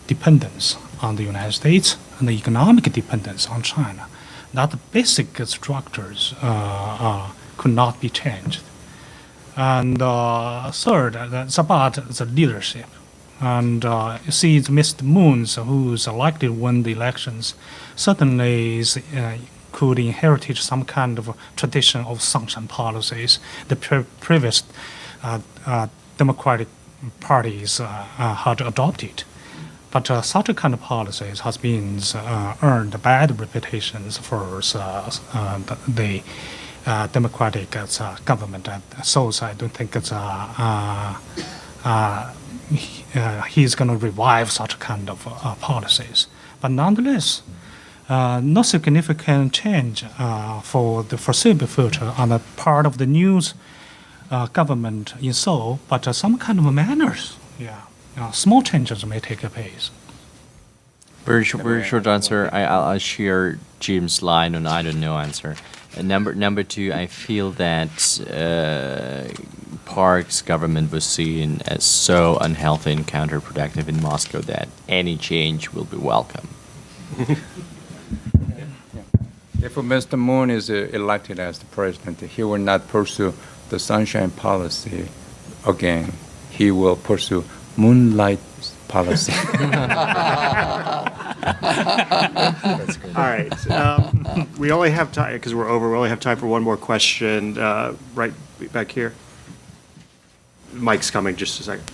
dependence on the United States and the economic dependence on China. That basic structures could not be changed. And third, it's about the leadership. And you see, Mr. Moon, who's likely to win the elections, certainly could inherit some kind of tradition of sanctioned policies the previous democratic parties had adopted. But such a kind of policies has been earned bad reputations for the democratic government at Seoul. I don't think it's he's going to revive such kind of policies. But nonetheless, no significant change for the foreseeable future on the part of the new government in Seoul, but some kind of manners. Small changes may take place. Very short answer. I'll share Jim's line on I don't know answer. Number two, I feel that Park's government was seen as so unhealthy and counterproductive in Moscow that any change will be welcome. If Mr. Moon is elected as the president, he will not pursue the sunshine policy again. He will pursue moonlight policy. All right. We only have time, because we're over, we only have time for one more question. Right back here. Mike's coming, just a second.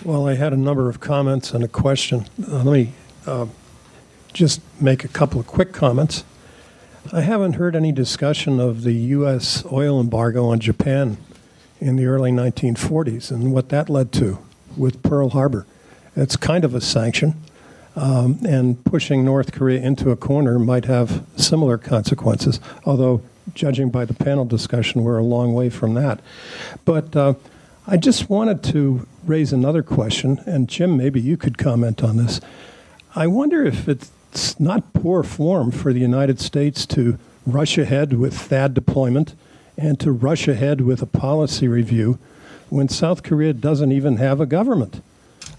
Well, I had a number of comments and a question. Let me just make a couple of quick comments. I haven't heard any discussion of the U.S. oil embargo on Japan in the early 1940s and what that led to with Pearl Harbor. It's kind of a sanction, and pushing North Korea into a corner might have similar consequences, although judging by the panel discussion, we're a long way from that. But I just wanted to raise another question, and Jim, maybe you could comment on this. I wonder if it's not poor form for the United States to rush ahead with THAAD deployment and to rush ahead with a policy review when South Korea doesn't even have a government.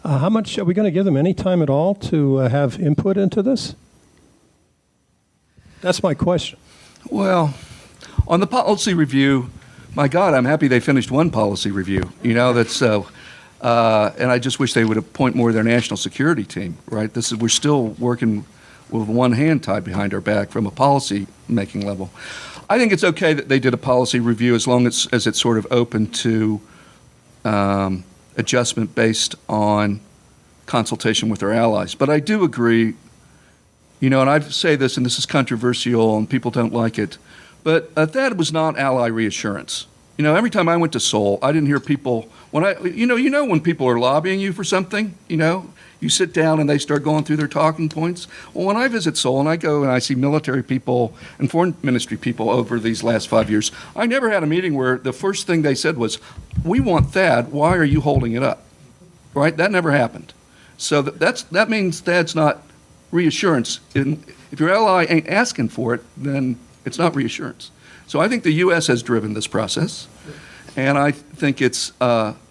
How much are we going to give them any time at all to have input into this? That's my question. Well, on the policy review, my God, I'm happy they finished one policy review. That's and I just wish they would appoint more of their national security team. Right? We're still working with one hand tied behind our back from a policy making level. I think it's okay that they did a policy review as long as it's sort of open to adjustment based on consultation with our allies. But I do agree, and I say this, and this is controversial, and people don't like it, but that was not ally reassurance. Every time I went to Seoul, I didn't hear people, when people are lobbying you for something, you sit down and they start going through their talking points. Well, when I visit Seoul and I go and I see military people and foreign ministry people over these last 5 years, I never had a meeting where the first thing they said was, we want THAAD, why are you holding it up? Right? That never happened. So that means THAAD's not reassurance. If your ally ain't asking for it, then it's not reassurance. So I think the U.S. has driven this process, and I think it's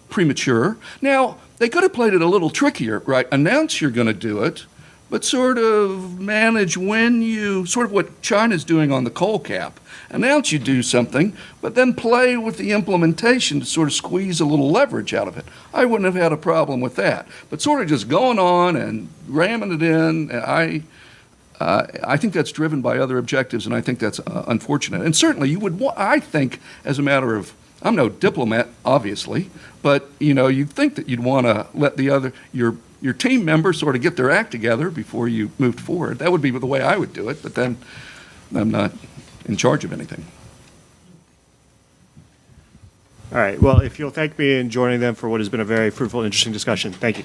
premature. Now, they could have played it a little trickier, right? Announce you're going to do it, but sort of manage when you, sort of what China's doing on the coal cap. Announce you do something, but then play with the implementation to sort of squeeze a little leverage out of it. I wouldn't have had a problem with that. But sort of just going on and ramming it in, I think that's driven by other objectives, and I think that's unfortunate. And certainly you would, I think, as a matter of, I'm no diplomat, obviously, but you'd think that you'd want to let your team members sort of get their act together before you moved forward. That would be the way I would do it, but then I'm not in charge of anything. All right. Well, if you'll thank me in joining them for what has been a very fruitful and interesting discussion. Thank you.